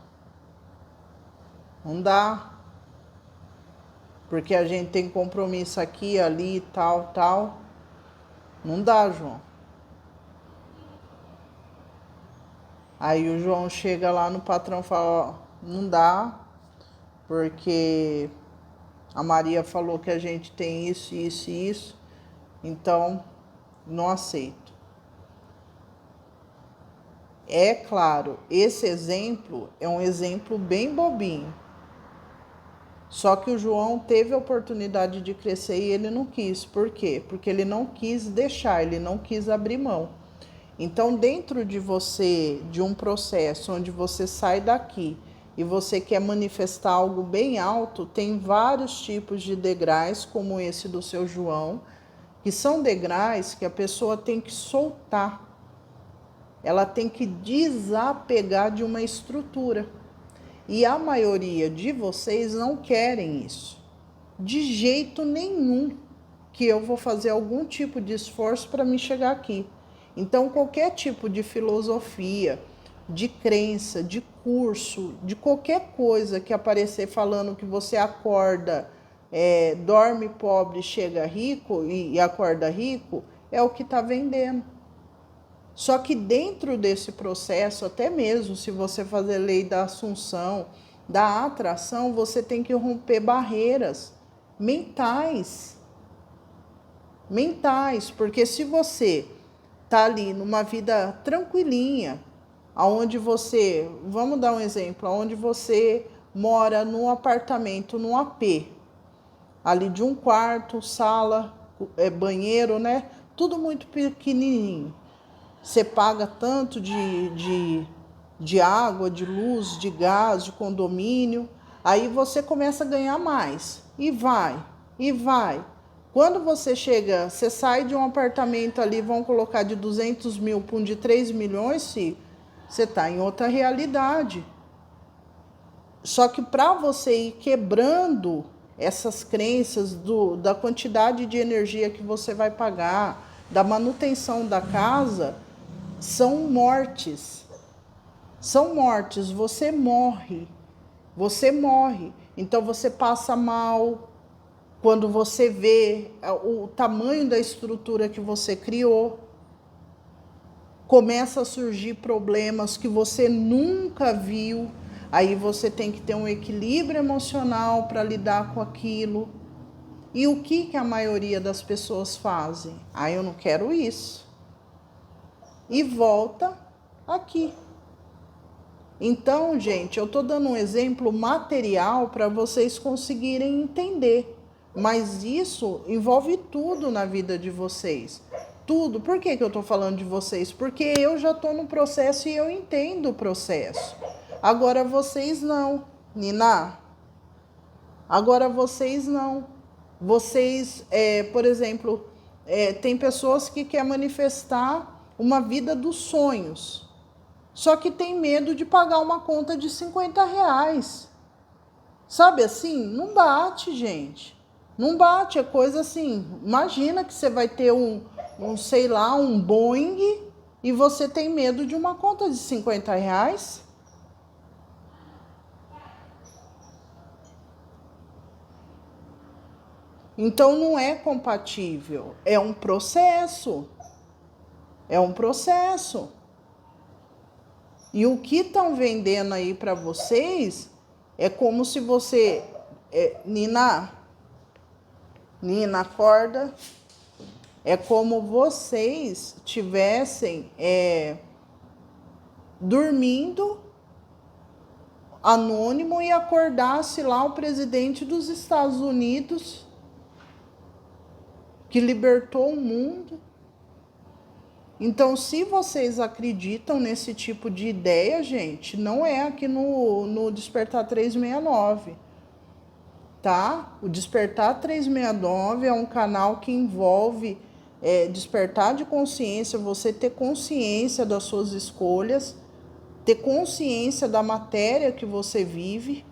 [SPEAKER 1] Não dá. Porque a gente tem compromisso aqui, ali, tal. Não dá, João. Aí o João chega lá no patrão e fala, não dá, porque a Maria falou que a gente tem isso, isso e isso, então não aceito. É claro, esse exemplo é um exemplo bem bobinho. Só que o João teve a oportunidade de crescer e ele não quis. Por quê? Porque ele não quis deixar, ele não quis abrir mão. Então, dentro de você, de um processo onde você sai daqui e você quer manifestar algo bem alto, tem vários tipos de degraus, como esse do seu João, que são degraus que a pessoa tem que soltar. Ela tem que desapegar de uma estrutura. E a maioria de vocês não querem isso. De jeito nenhum que eu vou fazer algum tipo de esforço para me chegar aqui. Então, qualquer tipo de filosofia, de crença, de curso, de qualquer coisa que aparecer falando que você acorda, dorme pobre, chega rico e acorda rico, é o que está vendendo. Só que dentro desse processo, até mesmo se você fazer lei da assunção, da atração, você tem que romper barreiras mentais. Mentais, porque se você tá ali numa vida tranquilinha, aonde você, vamos dar um exemplo, aonde você mora num apartamento, num AP, ali de um quarto, sala, banheiro, né? Tudo muito pequenininho. Você paga tanto de água, de luz, de gás, de condomínio. Aí você começa a ganhar mais. E vai, e vai. Quando você chega, você sai de um apartamento ali, vão colocar de 200 mil para um de 3 milhões, você está em outra realidade. Só que para você ir quebrando essas crenças da quantidade de energia que você vai pagar, da manutenção da casa, são mortes. São mortes. Você morre. Você morre. Então você passa mal quando você vê o tamanho da estrutura que você criou. Começa a surgir problemas que você nunca viu. Aí você tem que ter um equilíbrio emocional para lidar com aquilo. E o que a maioria das pessoas fazem? Eu não quero isso. E volta aqui. Então, gente, eu estou dando um exemplo material para vocês conseguirem entender. Mas isso envolve tudo na vida de vocês. Tudo. Por que eu estou falando de vocês? Porque eu já estou no processo e eu entendo o processo. Agora vocês não. Nina, agora vocês não. Vocês, por exemplo, tem pessoas que querem manifestar uma vida dos sonhos. Só que tem medo de pagar uma conta de R$50. Sabe assim? Não bate, gente. Não bate, é coisa assim. Imagina que você vai ter sei lá, um Boeing e você tem medo de uma conta de R$50. Então não é compatível. É um processo. É um processo. E o que estão vendendo aí para vocês é como se você... Nina, acorda. É como vocês tivessem dormindo anônimo e acordasse lá o presidente dos Estados Unidos, que libertou o mundo. Então, se vocês acreditam nesse tipo de ideia, gente, não é aqui no Despertar 369, tá? O Despertar 369 é um canal que envolve despertar de consciência, você ter consciência das suas escolhas, ter consciência da matéria que você vive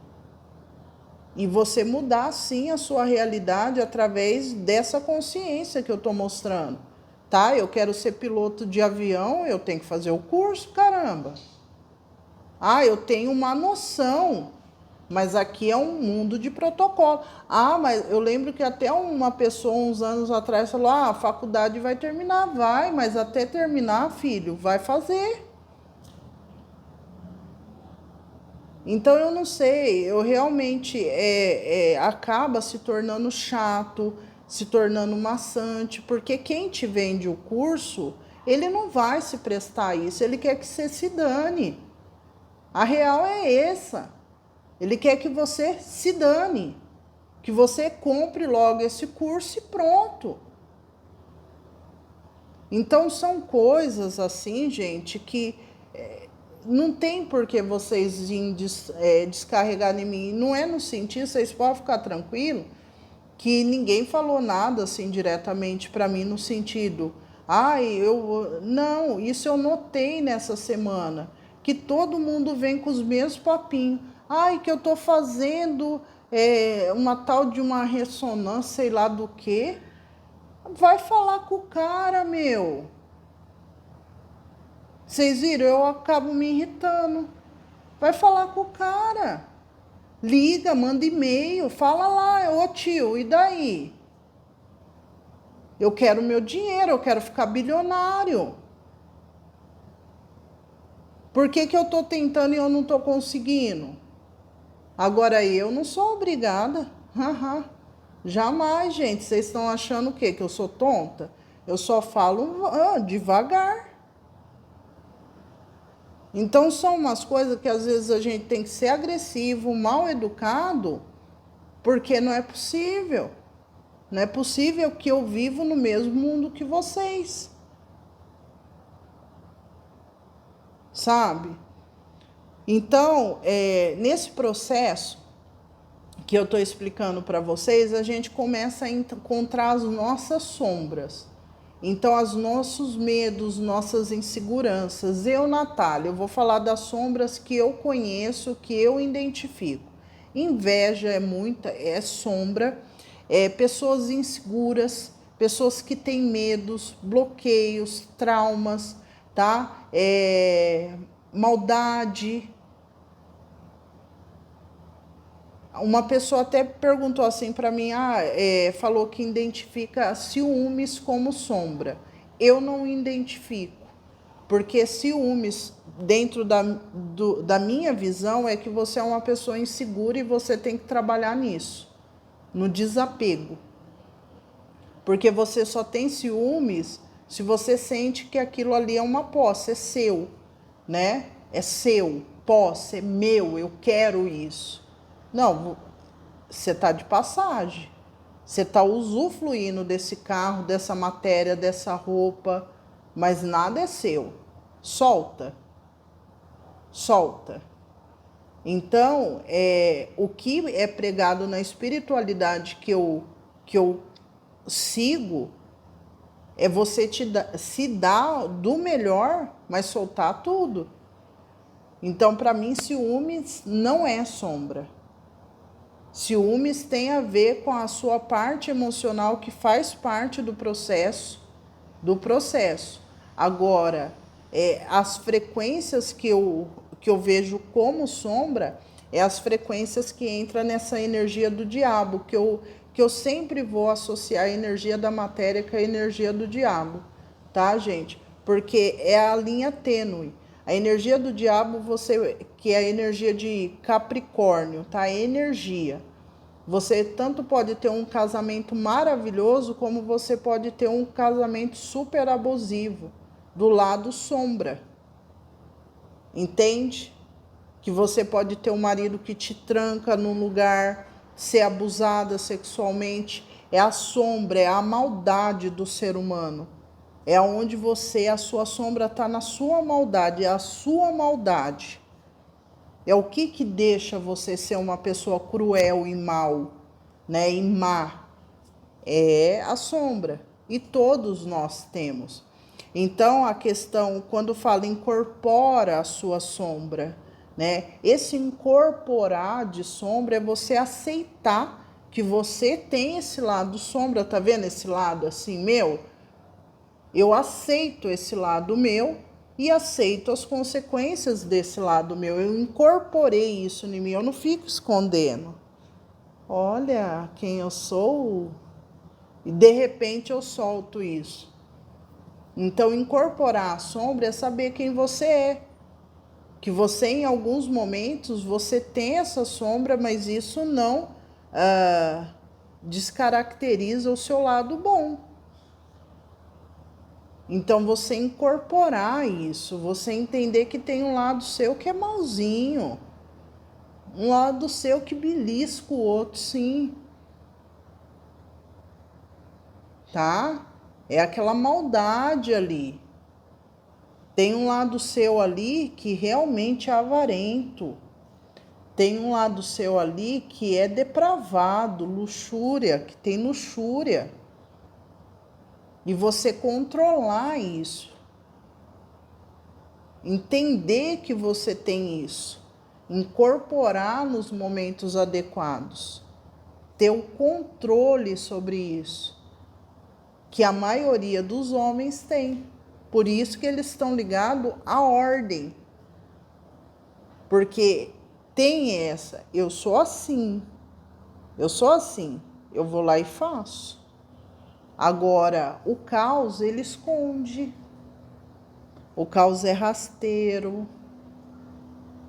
[SPEAKER 1] e você mudar, sim, a sua realidade através dessa consciência que eu tô mostrando. Tá, eu quero ser piloto de avião, eu tenho que fazer o curso, caramba. Eu tenho uma noção, mas aqui é um mundo de protocolo. Mas eu lembro que até uma pessoa, uns anos atrás, falou, a faculdade vai terminar. Vai, mas até terminar, filho, vai fazer. Então, eu não sei, eu realmente acaba se tornando chato, se tornando maçante, porque quem te vende o curso, ele não vai se prestar a isso, ele quer que você se dane. A real é essa. Ele quer que você se dane, que você compre logo esse curso e pronto. Então são coisas assim, gente, que não tem por que vocês descarregar em mim. Não é no sentido, vocês podem ficar tranquilos, que ninguém falou nada assim diretamente para mim no sentido, não, isso eu notei nessa semana, que todo mundo vem com os mesmos papinhos, que eu tô fazendo uma tal de uma ressonância, sei lá do que, vai falar com o cara, meu. Vocês viram? Eu acabo me irritando. Vai falar com o cara. Liga, manda e-mail, fala lá, ô tio, e daí? Eu quero meu dinheiro, eu quero ficar bilionário. Por que que eu tô tentando e eu não tô conseguindo? Agora eu não sou obrigada. Jamais, gente. Vocês estão achando o quê? Que eu sou tonta? Eu só falo devagar. Então são umas coisas que às vezes a gente tem que ser agressivo, mal educado, porque não é possível. Não é possível que eu vivo no mesmo mundo que vocês. Sabe? Então, nesse processo que eu estou explicando para vocês, a gente começa a encontrar as nossas sombras. Então, os nossos medos, nossas inseguranças. Eu, Natália, eu vou falar das sombras que eu conheço, que eu identifico. Inveja é sombra. Pessoas inseguras, pessoas que têm medos, bloqueios, traumas, tá? Maldade. Uma pessoa até perguntou assim para mim, falou que identifica ciúmes como sombra. Eu não identifico, porque ciúmes, dentro da minha visão, é que você é uma pessoa insegura e você tem que trabalhar nisso, no desapego. Porque você só tem ciúmes se você sente que aquilo ali é uma posse, é seu, né? É seu, posse, é meu, eu quero isso. Não, você está de passagem. Você está usufruindo desse carro, dessa matéria, dessa roupa, mas nada é seu. Solta. Solta. Então, o que é pregado na espiritualidade que eu sigo é você se dar do melhor, mas soltar tudo. Então, para mim, ciúmes não é sombra. Ciúmes tem a ver com a sua parte emocional que faz parte do processo. Agora, as frequências que eu vejo como sombra é as frequências que entram nessa energia do diabo, que eu sempre vou associar a energia da matéria com a energia do diabo, tá, gente? Porque é a linha tênue. A energia do diabo, que é a energia de Capricórnio, tá? É energia. Você tanto pode ter um casamento maravilhoso, como você pode ter um casamento super abusivo, do lado sombra. Entende? Que você pode ter um marido que te tranca num lugar, ser abusada sexualmente. É a sombra, é a maldade do ser humano. É onde a sua sombra está na sua maldade, é a sua maldade. É o que deixa você ser uma pessoa cruel e mal, né? E má. É a sombra. E todos nós temos. Então, a questão, quando fala incorpora a sua sombra, né? Esse incorporar de sombra é você aceitar que você tem esse lado sombra, tá vendo esse lado assim, meu? Eu aceito esse lado meu e aceito as consequências desse lado meu. Eu incorporei isso em mim, eu não fico escondendo. Olha quem eu sou e de repente eu solto isso. Então, incorporar a sombra é saber quem você é. Que você, em alguns momentos, você tem essa sombra, mas isso não descaracteriza o seu lado bom. Então, você incorporar isso, você entender que tem um lado seu que é malzinho, um lado seu que belisca o outro, sim. Tá? É aquela maldade ali. Tem um lado seu ali que realmente é avarento. Tem um lado seu ali que é depravado, luxúria, que tem luxúria. E você controlar isso. Entender que você tem isso. Incorporar nos momentos adequados. Ter o controle sobre isso. Que a maioria dos homens tem. Por isso que eles estão ligados à ordem. Porque tem essa, eu sou assim, eu vou lá e faço. Agora, o caos, ele esconde. O caos é rasteiro.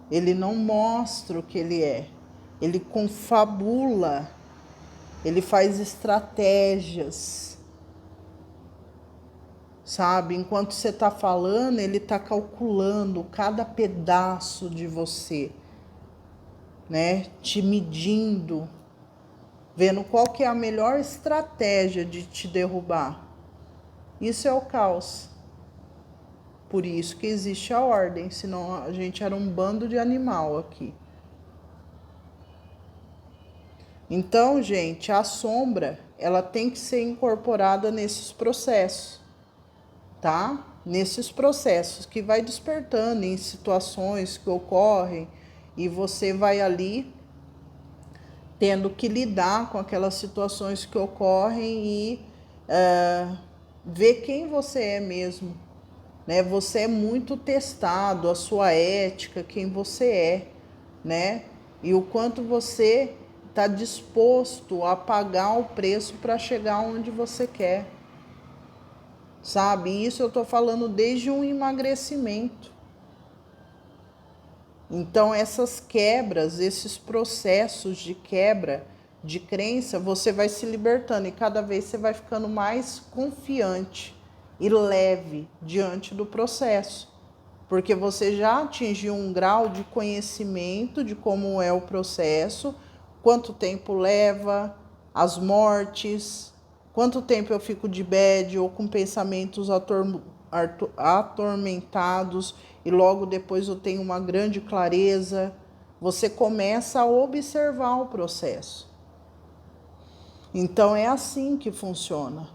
[SPEAKER 1] Ele não mostra o que ele é. Ele confabula. Ele faz estratégias. Sabe? Enquanto você está falando, ele está calculando cada pedaço de você, né? Te medindo, vendo qual que é a melhor estratégia de te derrubar. Isso é o caos. Por isso que existe a ordem, senão a gente era um bando de animal aqui. Então, gente, a sombra, ela tem que ser incorporada nesses processos, tá? Nesses processos que vai despertando em situações que ocorrem e você vai ali tendo que lidar com aquelas situações que ocorrem e ver quem você é mesmo, né? Você é muito testado, a sua ética, quem você é, né? E o quanto você está disposto a pagar o preço para chegar onde você quer, sabe? E isso eu estou falando desde um emagrecimento. Então, essas quebras, esses processos de quebra de crença, você vai se libertando e cada vez você vai ficando mais confiante e leve diante do processo, porque você já atingiu um grau de conhecimento de como é o processo, quanto tempo leva, as mortes, quanto tempo eu fico de bad ou com pensamentos atormentados e logo depois eu tenho uma grande clareza. Você começa a observar o processo. Então é assim que funciona.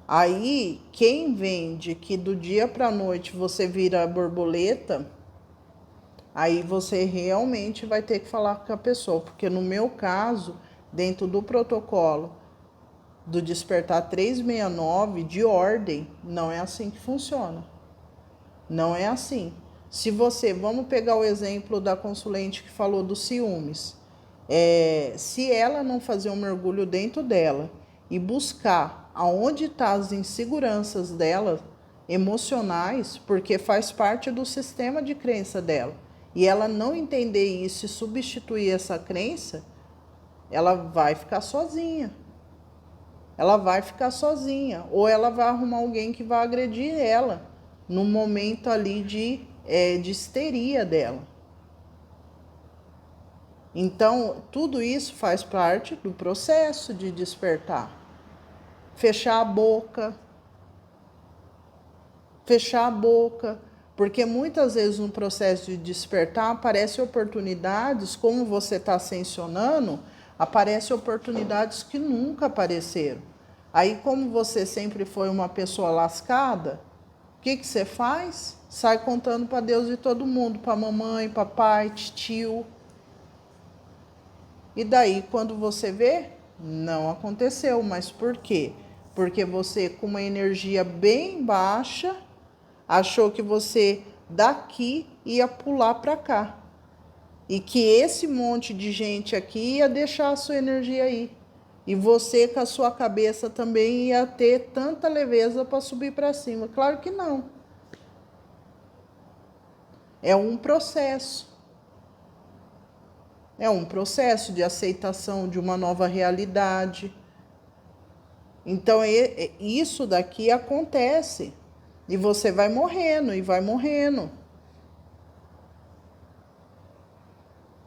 [SPEAKER 1] Aí, quem vende que do dia para a noite você vira borboleta, aí você realmente vai ter que falar com a pessoa, porque no meu caso, dentro do protocolo do Despertar 369 de ordem, não é assim que funciona. Não é assim. Se você, vamos pegar o exemplo da consulente que falou dos ciúmes. Se ela não fazer um mergulho dentro dela e buscar aonde estão as inseguranças dela, emocionais, porque faz parte do sistema de crença dela, e ela não entender isso e substituir essa crença, ela vai ficar sozinha. Ela vai ficar sozinha, ou ela vai arrumar alguém que vai agredir ela no momento ali de histeria dela. Então, tudo isso faz parte do processo de despertar. Fechar a boca, porque muitas vezes no processo de despertar aparecem oportunidades, como você está ascensionando, aparecem oportunidades que nunca apareceram. Aí, como você sempre foi uma pessoa lascada, o que você faz? Sai contando para Deus e todo mundo, para mamãe, papai, tio. E daí, quando você vê, não aconteceu. Mas por quê? Porque você, com uma energia bem baixa, achou que você daqui ia pular para cá. E que esse monte de gente aqui ia deixar a sua energia aí. E você, com a sua cabeça, também ia ter tanta leveza para subir para cima. Claro que não. É um processo. É um processo de aceitação de uma nova realidade. Então, isso daqui acontece. E você vai morrendo e vai morrendo.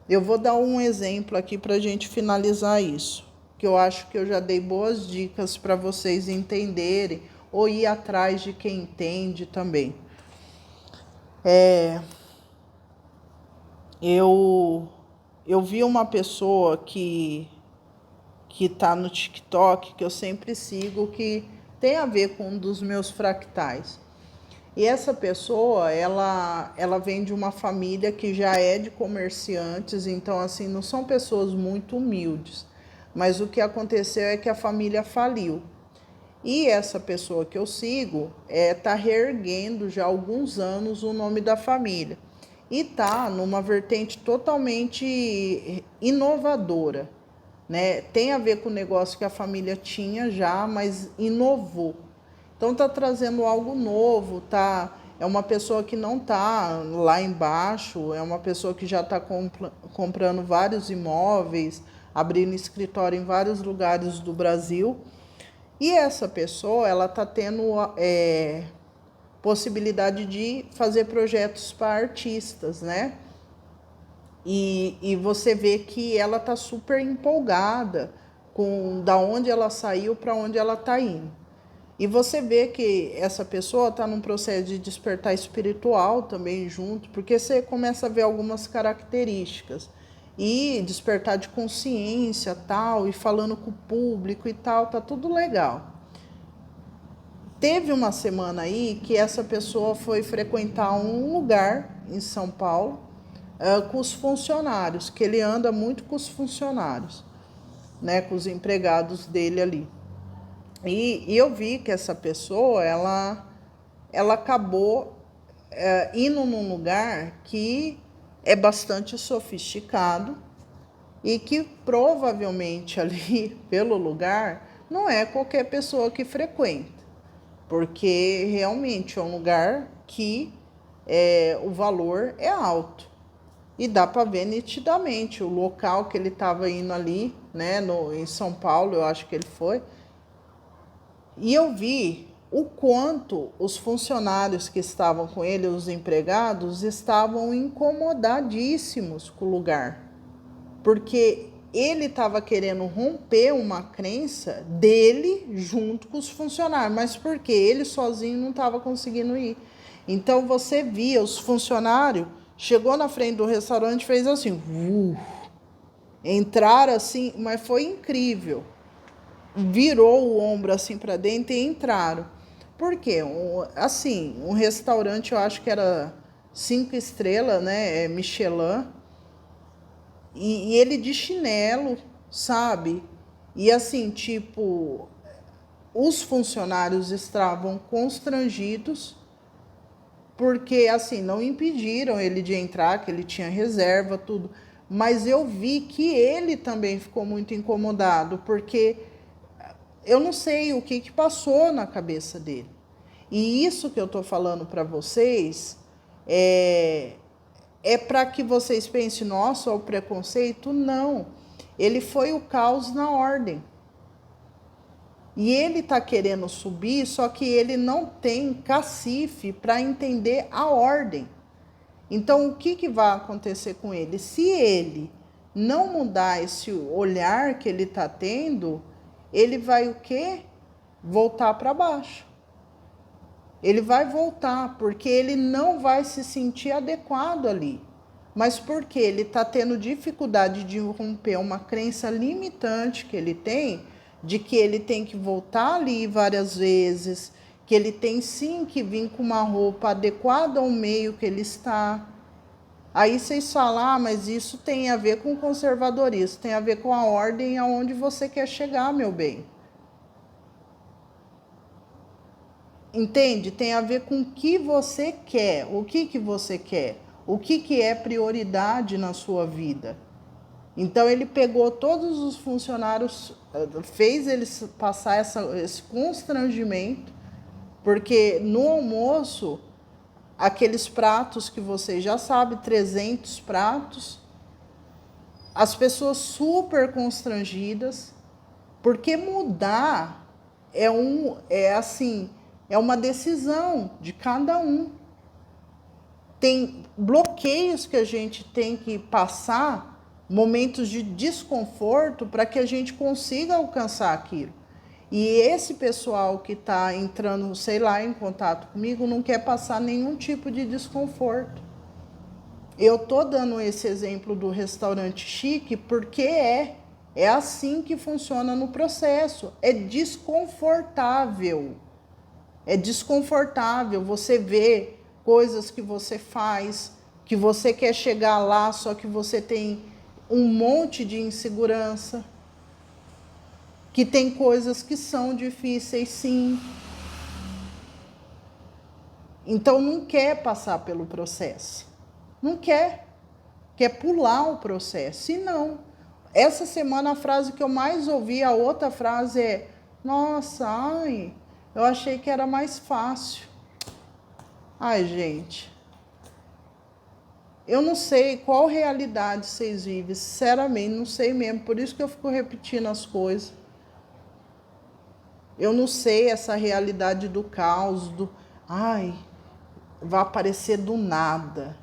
[SPEAKER 1] Eu vou dar um exemplo aqui para a gente finalizar isso, que eu acho que eu já dei boas dicas para vocês entenderem ou ir atrás de quem entende também. Eu vi uma pessoa que está no TikTok, que eu sempre sigo, que tem a ver com um dos meus fractais. E essa pessoa, ela vem de uma família que já é de comerciantes, então assim, não são pessoas muito humildes. Mas o que aconteceu é que a família faliu. E essa pessoa que eu sigo tá reerguendo já há alguns anos o nome da família. E tá numa vertente totalmente inovadora, né? Tem a ver com o negócio que a família tinha já, mas inovou. Então tá trazendo algo novo, tá? É uma pessoa que não tá lá embaixo, é uma pessoa que já está comprando vários imóveis, abrindo escritório em vários lugares do Brasil. E essa pessoa, ela tá tendo possibilidade de fazer projetos para artistas, né? E você vê que ela tá super empolgada com da onde ela saiu para onde ela tá indo. E você vê que essa pessoa está num processo de despertar espiritual também junto, porque você começa a ver algumas características. E despertar de consciência, tal, e falando com o público e tal, tá tudo legal. Teve uma semana aí que essa pessoa foi frequentar um lugar em São Paulo com os funcionários, que ele anda muito com os funcionários, né, com os empregados dele ali. E eu vi que essa pessoa, ela acabou indo num lugar que é bastante sofisticado e que provavelmente ali, pelo lugar, não é qualquer pessoa que frequenta, porque realmente é um lugar que o valor é alto. E dá para ver nitidamente o local que ele estava indo ali, né, em São Paulo, eu acho que ele foi. E eu vi o quanto os funcionários que estavam com ele, os empregados, estavam incomodadíssimos com o lugar. Porque ele estava querendo romper uma crença dele junto com os funcionários. Mas por quê? Ele sozinho não estava conseguindo ir. Então você via os funcionários, chegou na frente do restaurante e fez assim, entraram assim, mas foi incrível. Virou o ombro assim para dentro e entraram. Por quê? Assim, um restaurante, eu acho que era 5 estrelas, né? Michelin. E ele de chinelo, sabe? E assim, tipo, os funcionários estavam constrangidos, porque assim, não impediram ele de entrar, que ele tinha reserva, tudo. Mas eu vi que ele também ficou muito incomodado, porque eu não sei o que passou na cabeça dele. E isso que eu estou falando para vocês é para que vocês pensem, nossa, o preconceito? Não. Ele foi o caos na ordem. E ele está querendo subir, só que ele não tem cacife para entender a ordem. Então, o que vai acontecer com ele? Se ele não mudar esse olhar que ele está tendo, ele vai o quê? Voltar para baixo. Ele vai voltar, porque ele não vai se sentir adequado ali. Mas porque ele está tendo dificuldade de romper uma crença limitante que ele tem, de que ele tem que voltar ali várias vezes, que ele tem sim que vir com uma roupa adequada ao meio que ele está. Aí vocês falam, mas isso tem a ver com conservadorismo, tem a ver com a ordem aonde você quer chegar, meu bem. Entende? Tem a ver com o que você quer, o que você quer, o que é prioridade na sua vida. Então ele pegou todos os funcionários, fez eles passar esse constrangimento, porque no almoço, aqueles pratos que você já sabe, 300 pratos, as pessoas super constrangidas, porque mudar é uma decisão de cada um. Tem bloqueios que a gente tem que passar, momentos de desconforto, para que a gente consiga alcançar aquilo. E esse pessoal que está entrando, sei lá, em contato comigo, não quer passar nenhum tipo de desconforto. Eu tô dando esse exemplo do restaurante chique porque é assim que funciona no processo. É desconfortável. É desconfortável você ver coisas que você faz, que você quer chegar lá, só que você tem um monte de insegurança. que tem coisas que são difíceis, sim. Então não quer passar pelo processo. Não quer. Quer pular o processo. E não. Essa semana a frase que eu mais ouvi, a outra frase é: nossa, ai, eu achei que era mais fácil. Ai, gente. Eu não sei qual realidade vocês vivem, sinceramente, não sei mesmo. Por isso que eu fico repetindo as coisas. Eu não sei essa realidade do caos, ai, vai aparecer do nada.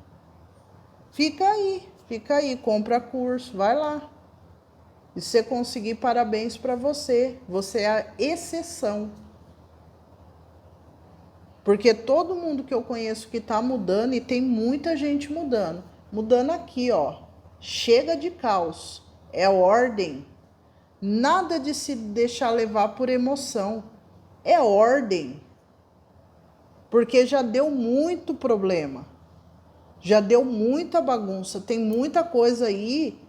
[SPEAKER 1] Fica aí, compra curso, vai lá. E se você conseguir, parabéns para você. Você é a exceção. Porque todo mundo que eu conheço que está mudando, e tem muita gente mudando. Mudando aqui, ó. Chega de caos. É ordem. Nada de se deixar levar por emoção. É ordem. Porque já deu muito problema. Já deu muita bagunça. Tem muita coisa aí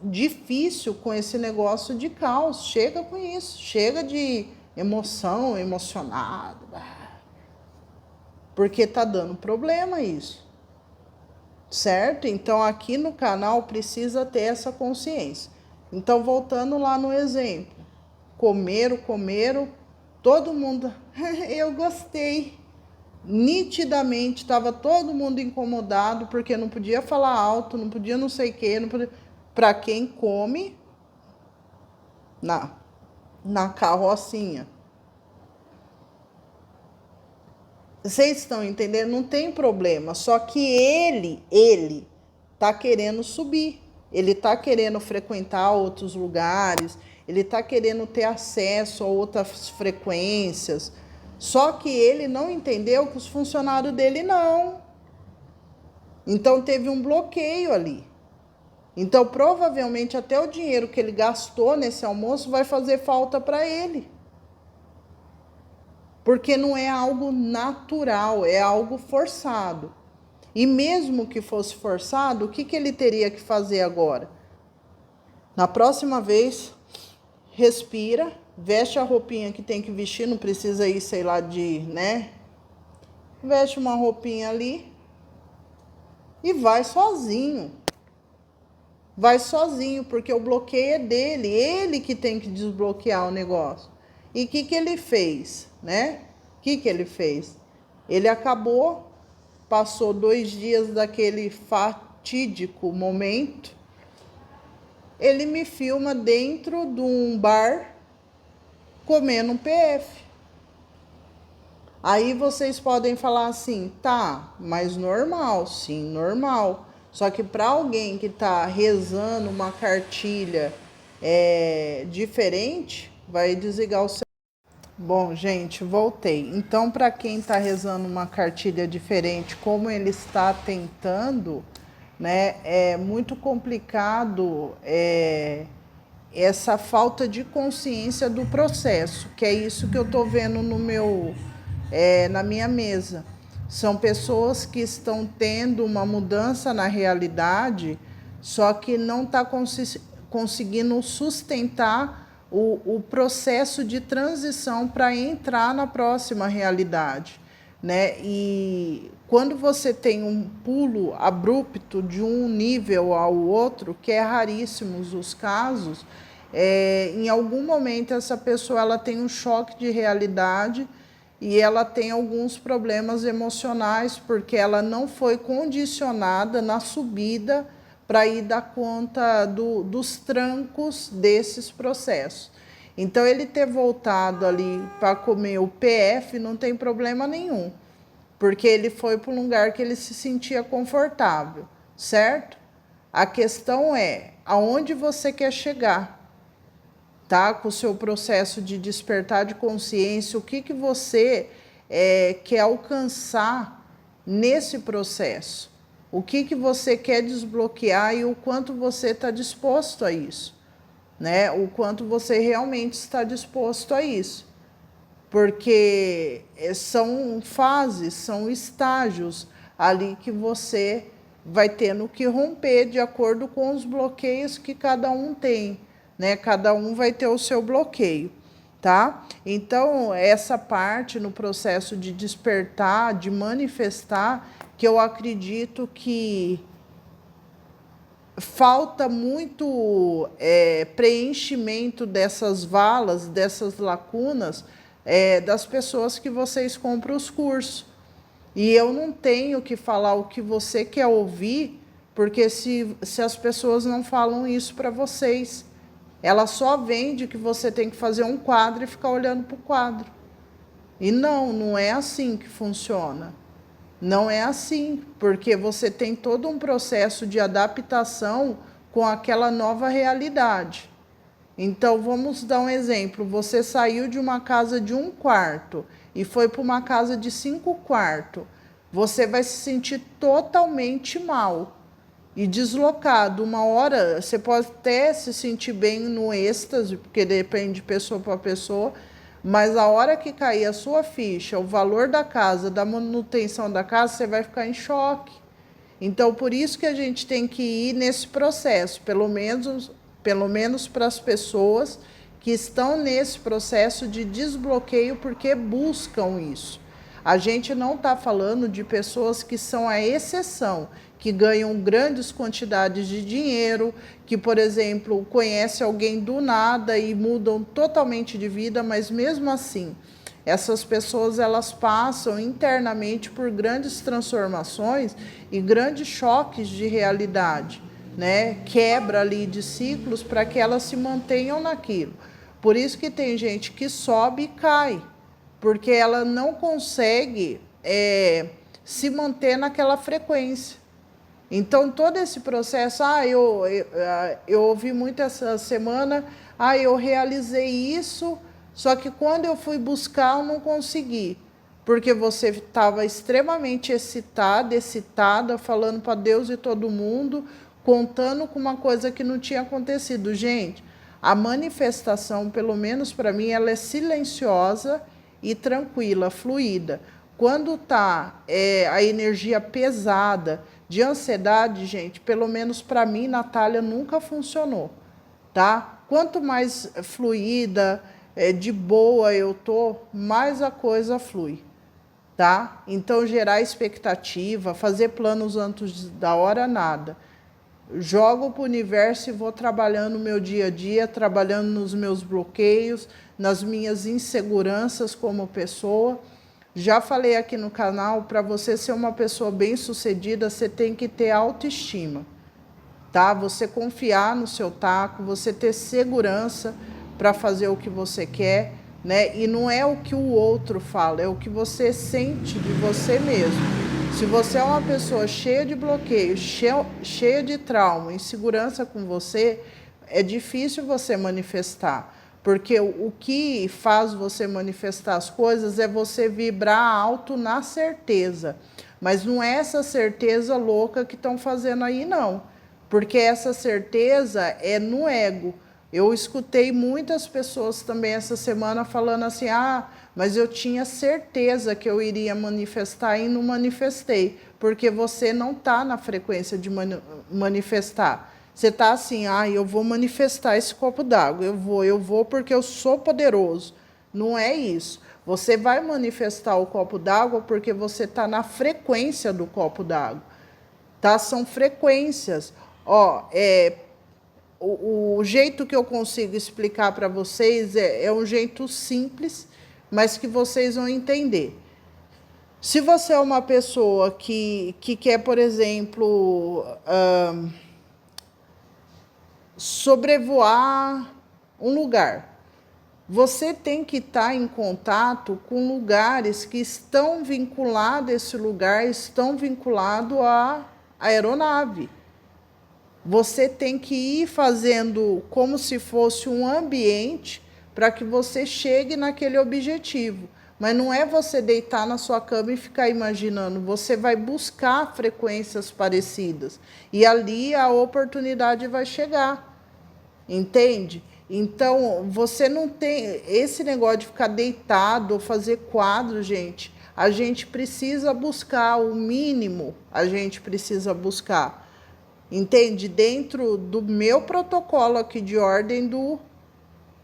[SPEAKER 1] difícil com esse negócio de caos. Chega com isso. Chega de emoção, emocionado. Porque tá dando problema isso. Certo? Então aqui no canal precisa ter essa consciência. Então voltando lá no exemplo. Comeram, todo mundo, eu gostei. Nitidamente estava todo mundo incomodado porque não podia falar alto, não podia não sei o quê, não podia... Para quem come na carrocinha. Vocês estão entendendo? Não tem problema, só que ele tá querendo subir. Ele tá querendo frequentar outros lugares, ele tá querendo ter acesso a outras frequências. Só que ele não entendeu que os funcionários dele não. Então teve um bloqueio ali. Então provavelmente até o dinheiro que ele gastou nesse almoço vai fazer falta para ele. Porque não é algo natural, é algo forçado. E mesmo que fosse forçado, o que ele teria que fazer agora? Na próxima vez, respira, veste a roupinha que tem que vestir, não precisa ir, sei lá, né? Veste uma roupinha ali e vai sozinho. Vai sozinho, porque o bloqueio é dele, ele que tem que desbloquear o negócio. E o que ele fez, né? O que ele fez? Ele acabou, passou 2 dias daquele fatídico momento, ele me filma dentro de um bar comendo um PF. Aí vocês podem falar assim, tá, mas normal, sim, normal. Só que para alguém que está rezando uma cartilha diferente, vai desligar o seu. Bom, gente, voltei. Então, para quem está rezando uma cartilha diferente, como ele está tentando, né, é muito complicado essa falta de consciência do processo, que é isso que eu estou vendo na minha mesa. São pessoas que estão tendo uma mudança na realidade, só que não está conseguindo sustentar o processo de transição para entrar na próxima realidade, né? E quando você tem um pulo abrupto de um nível ao outro, que é raríssimos os casos, em algum momento essa pessoa ela tem um choque de realidade e ela tem alguns problemas emocionais, porque ela não foi condicionada na subida para ir dar conta dos trancos desses processos. Então, ele ter voltado ali para comer o PF não tem problema nenhum, porque ele foi para um lugar que ele se sentia confortável, certo? A questão é aonde você quer chegar, tá? Com o seu processo de despertar de consciência, o que você quer alcançar nesse processo? O que você quer desbloquear e o quanto você está disposto a isso, né? O quanto você realmente está disposto a isso. Porque são fases, são estágios ali que você vai tendo que romper de acordo com os bloqueios que cada um tem, né? Cada um vai ter o seu bloqueio, tá? Então, essa parte no processo de despertar, de manifestar, que eu acredito que falta muito preenchimento dessas valas, dessas lacunas, das pessoas que vocês compram os cursos. E eu não tenho que falar o que você quer ouvir, porque se as pessoas não falam isso para vocês, ela só vende que você tem que fazer um quadro e ficar olhando para o quadro. E não é assim que funciona. Não é assim, porque você tem todo um processo de adaptação com aquela nova realidade. Então, vamos dar um exemplo. Você saiu de uma casa de 1 quarto e foi para uma casa de 5 quartos. Você vai se sentir totalmente mal e deslocado. Uma hora, você pode até se sentir bem no êxtase, porque depende de pessoa para pessoa, mas a hora que cair a sua ficha, o valor da casa, da manutenção da casa, você vai ficar em choque. Então, por isso que a gente tem que ir nesse processo, pelo menos para as pessoas que estão nesse processo de desbloqueio, porque buscam isso. A gente não está falando de pessoas que são a exceção, que ganham grandes quantidades de dinheiro, que, por exemplo, conhece alguém do nada e mudam totalmente de vida, mas mesmo assim, essas pessoas elas passam internamente por grandes transformações e grandes choques de realidade, né? Quebra ali de ciclos para que elas se mantenham naquilo. Por isso que tem gente que sobe e cai, porque ela não consegue se manter naquela frequência. Então, todo esse processo, eu ouvi muito essa semana, eu realizei isso, só que quando eu fui buscar, eu não consegui. Porque você estava extremamente excitada, falando para Deus e todo mundo, contando com uma coisa que não tinha acontecido. Gente, a manifestação, pelo menos para mim, ela é silenciosa e tranquila, fluida. Quando está a energia pesada, de ansiedade, gente, pelo menos para mim, Natália, nunca funcionou, tá? Quanto mais fluida, de boa eu tô, mais a coisa flui, tá? Então, gerar expectativa, fazer planos antes da hora, nada. Jogo para o universo e vou trabalhando no meu dia a dia, trabalhando nos meus bloqueios, nas minhas inseguranças como pessoa. Já falei aqui no canal, para você ser uma pessoa bem-sucedida, você tem que ter autoestima, tá? Você confiar no seu taco, você ter segurança para fazer o que você quer, né? E não é o que o outro fala, é o que você sente de você mesmo. Se você é uma pessoa cheia de bloqueio, cheia de trauma, insegurança com você, é difícil você manifestar. Porque o que faz você manifestar as coisas é você vibrar alto na certeza. Mas não é essa certeza louca que estão fazendo aí, não. Porque essa certeza é no ego. Eu escutei muitas pessoas também essa semana falando assim, mas eu tinha certeza que eu iria manifestar e não manifestei. Porque você não está na frequência de manifestar. Você está assim, eu vou manifestar esse copo d'água, eu vou porque eu sou poderoso. Não é isso. Você vai manifestar o copo d'água porque você está na frequência do copo d'água. Tá? São frequências. O jeito que eu consigo explicar para vocês é um jeito simples, mas que vocês vão entender. Se você é uma pessoa que quer, por exemplo, sobrevoar um lugar, você tem que estar em contato com lugares que estão vinculados a esse lugar, estão vinculados à aeronave. Você tem que ir fazendo como se fosse um ambiente para que você chegue naquele objetivo. Mas não é você deitar na sua cama e ficar imaginando. Você vai buscar frequências parecidas. E ali a oportunidade vai chegar. Entende? Então, você não tem esse negócio de ficar deitado ou fazer quadro, gente. A gente precisa buscar o mínimo, a gente precisa buscar. entende? Dentro do meu protocolo aqui de ordem do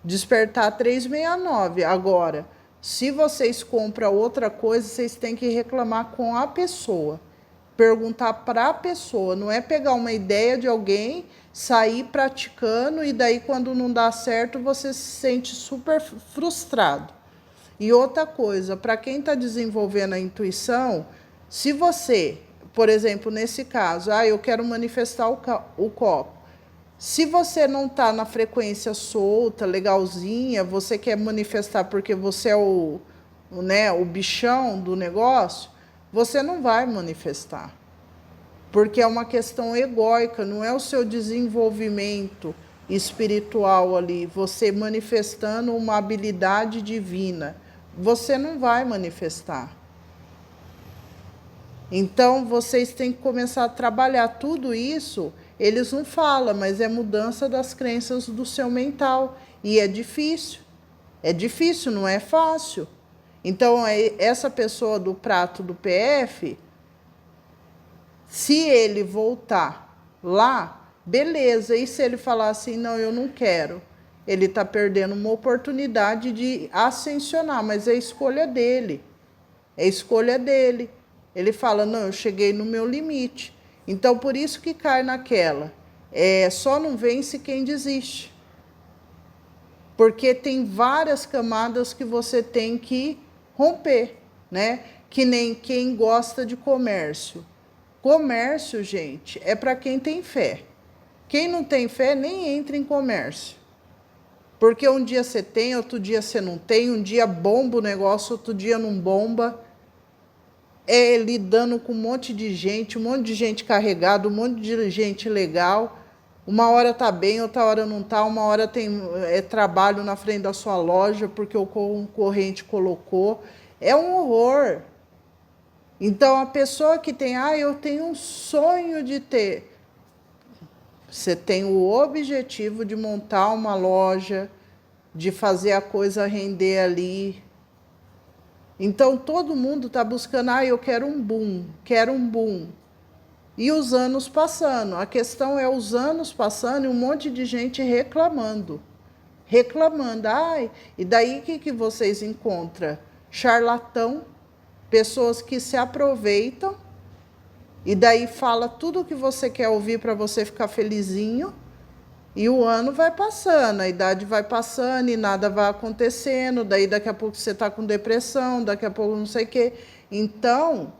[SPEAKER 1] Despertar 369. Agora, se vocês compram outra coisa, vocês têm que reclamar com a pessoa. Perguntar para a pessoa, não é pegar uma ideia de alguém, sair praticando e daí quando não dá certo você se sente super frustrado. E outra coisa, para quem está desenvolvendo a intuição, se você, por exemplo, nesse caso, eu quero manifestar o copo. Se você não está na frequência solta, legalzinha, você quer manifestar porque você é o bichão do negócio, você não vai manifestar. Porque é uma questão egóica, não é o seu desenvolvimento espiritual ali, você manifestando uma habilidade divina. Você não vai manifestar. Então, vocês têm que começar a trabalhar tudo isso. Eles não falam, mas é mudança das crenças do seu mental. E é difícil. É difícil, não é fácil. Então, essa pessoa do prato do PF, se ele voltar lá, beleza. E se ele falar assim, não, eu não quero? Ele está perdendo uma oportunidade de ascensionar, mas é escolha dele. É escolha dele. Ele fala, não, eu cheguei no meu limite. Então, por isso que cai naquela. Só não vence quem desiste. Porque tem várias camadas que você tem que romper, né? Que nem quem gosta de comércio. Comércio, gente, é para quem tem fé. Quem não tem fé nem entra em comércio. Porque um dia você tem, outro dia você não tem, um dia bomba o negócio, outro dia não bomba. Lidando com um monte de gente carregada, um monte de gente legal. Uma hora tá bem, outra hora não tá, uma hora tem trabalho na frente da sua loja porque o concorrente colocou. É um horror. Então, a pessoa que tem, eu tenho um sonho de ter. Você tem o objetivo de montar uma loja, de fazer a coisa render ali. Então, todo mundo está buscando, eu quero um boom, quero um boom. E os anos passando. A questão é os anos passando e um monte de gente reclamando. Reclamando. E daí o que vocês encontram? Charlatão, pessoas que se aproveitam e daí fala tudo o que você quer ouvir para você ficar felizinho. E o ano vai passando, a idade vai passando e nada vai acontecendo. Daí daqui a pouco você está com depressão, daqui a pouco não sei o quê. Então,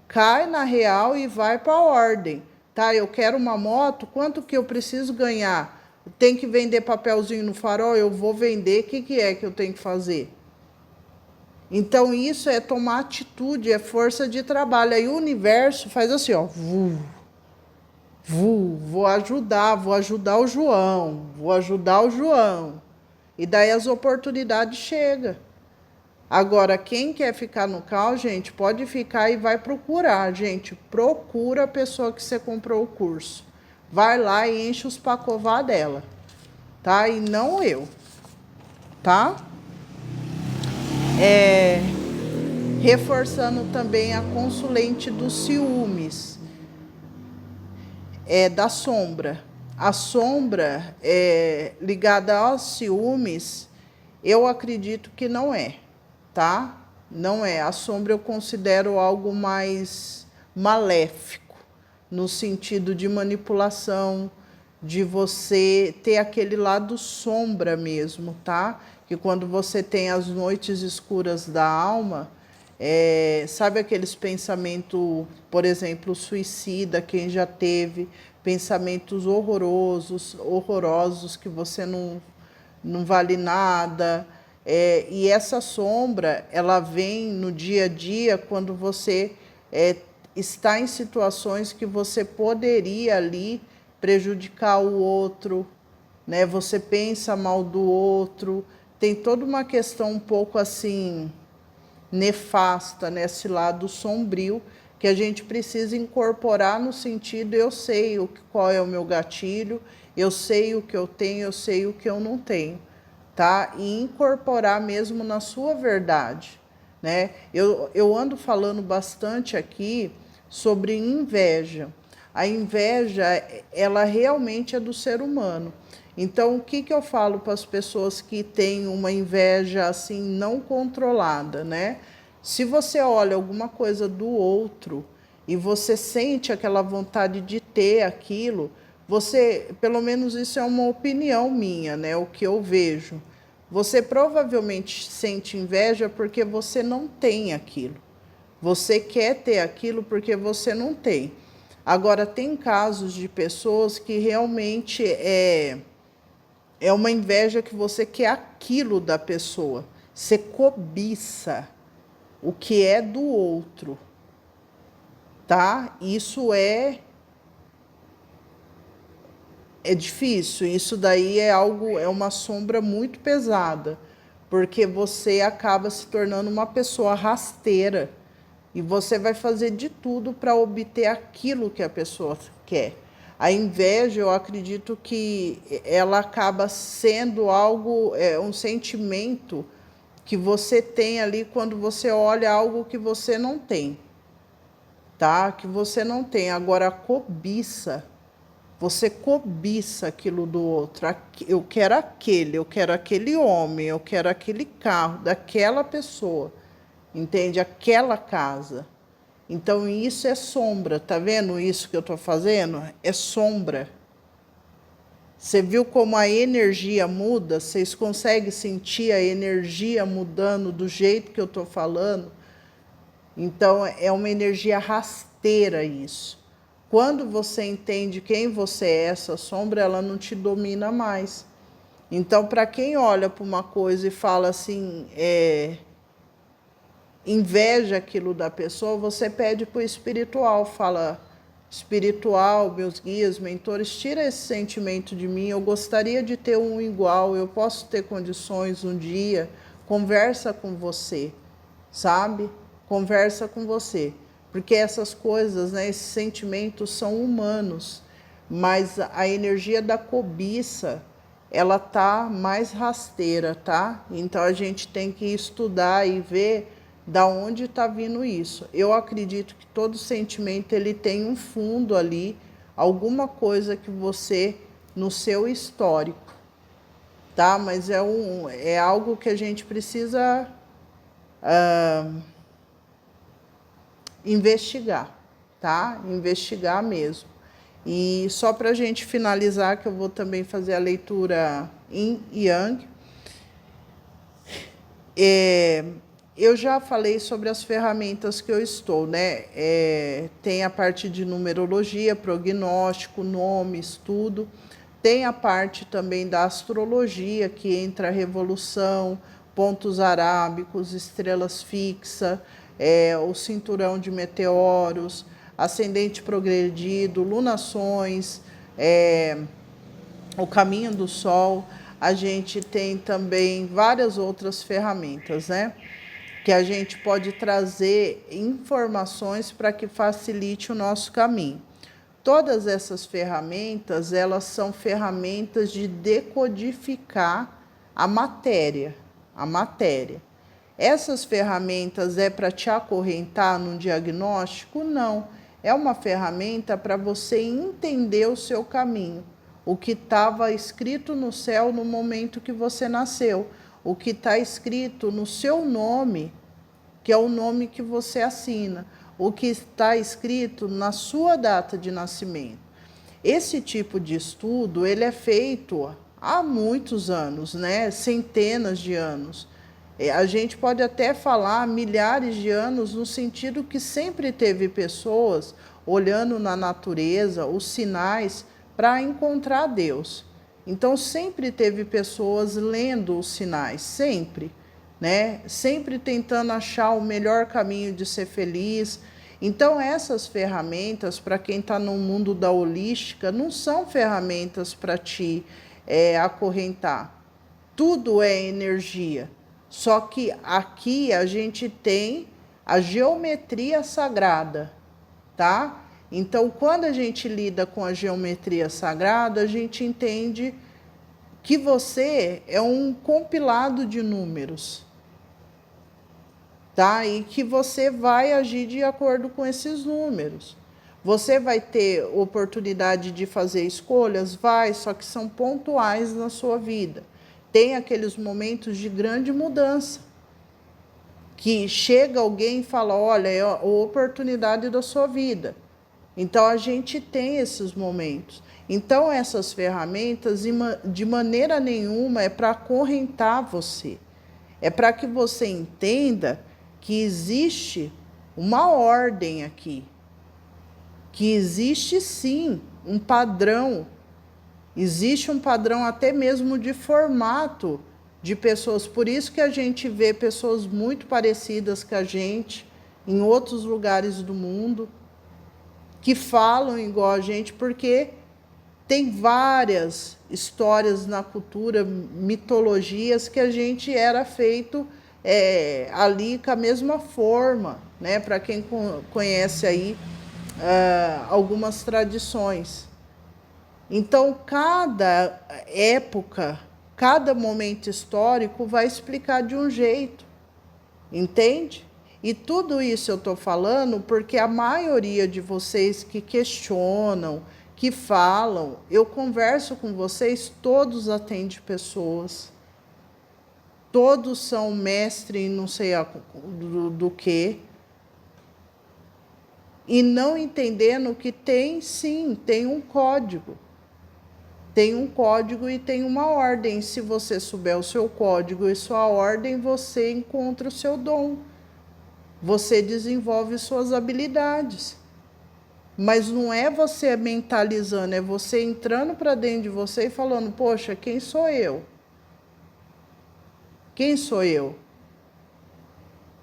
[SPEAKER 1] cai na real e vai para a ordem. Tá? Eu quero uma moto, quanto que eu preciso ganhar? Tem que vender papelzinho no farol? Eu vou vender, o que é que eu tenho que fazer? Então, isso é tomar atitude, é força de trabalho. Aí o universo faz assim, ó. Vou ajudar o João, vou ajudar o João. E daí as oportunidades chegam. Agora, quem quer ficar no caos, gente, pode ficar e vai procurar, gente. Procura a pessoa que você comprou o curso. Vai lá e enche os pacová dela, tá? E não eu, tá? Reforçando também a consulente dos ciúmes. Da sombra. A sombra ligada aos ciúmes, eu acredito que não é, tá? Não é. A sombra eu considero algo mais maléfico, no sentido de manipulação, de você ter aquele lado sombra mesmo, tá? Que quando você tem as noites escuras da alma, sabe aqueles pensamentos, por exemplo, suicida, quem já teve pensamentos horrorosos que você não vale nada. E essa sombra, ela vem no dia a dia quando você está em situações que você poderia ali prejudicar o outro, né? Você pensa mal do outro, tem toda uma questão um pouco assim nefasta nesse lado sombrio que a gente precisa incorporar no sentido, eu sei qual é o meu gatilho, eu sei o que eu tenho, eu sei o que eu não tenho, tá? E incorporar mesmo na sua verdade, né? Eu ando falando bastante aqui sobre inveja. A inveja, ela realmente é do ser humano. Então, o que eu falo para as pessoas que têm uma inveja assim não controlada, né? Se você olha alguma coisa do outro e você sente aquela vontade de ter aquilo, você, pelo menos isso é uma opinião minha, né? O que eu vejo. Você provavelmente sente inveja porque você não tem aquilo. Você quer ter aquilo porque você não tem. Agora, tem casos de pessoas que realmente é uma inveja que você quer aquilo da pessoa. Você cobiça o que é do outro, tá? Isso é difícil. Isso daí é algo, é uma sombra muito pesada, porque você acaba se tornando uma pessoa rasteira e você vai fazer de tudo para obter aquilo que a pessoa quer. A inveja, eu acredito que ela acaba sendo algo, um sentimento que você tem ali quando você olha algo que você não tem, tá? Que você não tem. Agora, a cobiça, você cobiça aquilo do outro. Eu quero aquele homem, eu quero aquele carro daquela pessoa, entende? Aquela casa. Então, isso é sombra, tá vendo isso que eu tô fazendo? É sombra. Você viu como a energia muda? Vocês conseguem sentir a energia mudando do jeito que eu tô falando? Então, é uma energia rasteira isso. Quando você entende quem você é, essa sombra, ela não te domina mais. Então, para quem olha para uma coisa e fala assim, inveja aquilo da pessoa, você pede para o espiritual, fala, espiritual, meus guias, mentores, tira esse sentimento de mim, eu gostaria de ter um igual, eu posso ter condições um dia, conversa com você, sabe? Conversa com você, porque essas coisas, né, esses sentimentos são humanos, mas a energia da cobiça, ela tá mais rasteira, tá? Então a gente tem que estudar e ver da onde está vindo isso. Eu acredito que todo sentimento ele tem um fundo ali, alguma coisa que você, no seu histórico, tá? Mas é algo que a gente precisa investigar, tá? Investigar mesmo. E só para a gente finalizar, que eu vou também fazer a leitura Yin e Yang, eu já falei sobre as ferramentas que eu estou, né? Tem a parte de numerologia, prognóstico, nome, estudo. Tem a parte também da astrologia, que entra a revolução, pontos arábicos, estrelas fixas, o cinturão de meteoros, ascendente progredido, lunações, o caminho do sol. A gente tem também várias outras ferramentas, né? Que a gente pode trazer informações para que facilite o nosso caminho. Todas essas ferramentas, elas são ferramentas de decodificar a matéria, Essas ferramentas é para te acorrentar num diagnóstico? Não. É uma ferramenta para você entender o seu caminho, o que estava escrito no céu no momento que você nasceu, o que está escrito no seu nome, que é o nome que você assina, o que está escrito na sua data de nascimento. Esse tipo de estudo, ele é feito há muitos anos, né? Centenas de anos. A gente pode até falar milhares de anos, no sentido que sempre teve pessoas olhando na natureza os sinais para encontrar Deus. Então, sempre teve pessoas lendo os sinais, sempre, né? Sempre tentando achar o melhor caminho de ser feliz. Então, essas ferramentas, para quem está no mundo da holística, não são ferramentas para te acorrentar. Tudo é energia. Só que aqui a gente tem a geometria sagrada, tá? Então, quando a gente lida com a geometria sagrada, a gente entende que você é um compilado de números, tá? E que você vai agir de acordo com esses números. Você vai ter oportunidade de fazer escolhas? Vai, só que são pontuais na sua vida. Tem aqueles momentos de grande mudança, que chega alguém e fala, olha, é a oportunidade da sua vida. Então, a gente tem esses momentos. Então, essas ferramentas, de maneira nenhuma, é para acorrentar você. É para que você entenda que existe uma ordem aqui. Que existe, sim, um padrão. Existe um padrão até mesmo de formato de pessoas. Por isso que a gente vê pessoas muito parecidas com a gente em outros lugares do mundo, que falam igual a gente, porque tem várias histórias na cultura, mitologias, que a gente era feito ali com a mesma forma, né? Para quem conhece aí algumas tradições. Então, cada época, cada momento histórico vai explicar de um jeito, entende? E tudo isso eu estou falando porque a maioria de vocês que questionam, que falam, eu converso com vocês, todos atendem pessoas, todos são mestre em não sei do que, e não entendendo que tem, sim, tem um código. Tem um código e tem uma ordem. Se você souber o seu código e sua ordem, você encontra o seu dom. Você desenvolve suas habilidades. Mas não é você mentalizando, é você entrando para dentro de você e falando, poxa, quem sou eu? Quem sou eu?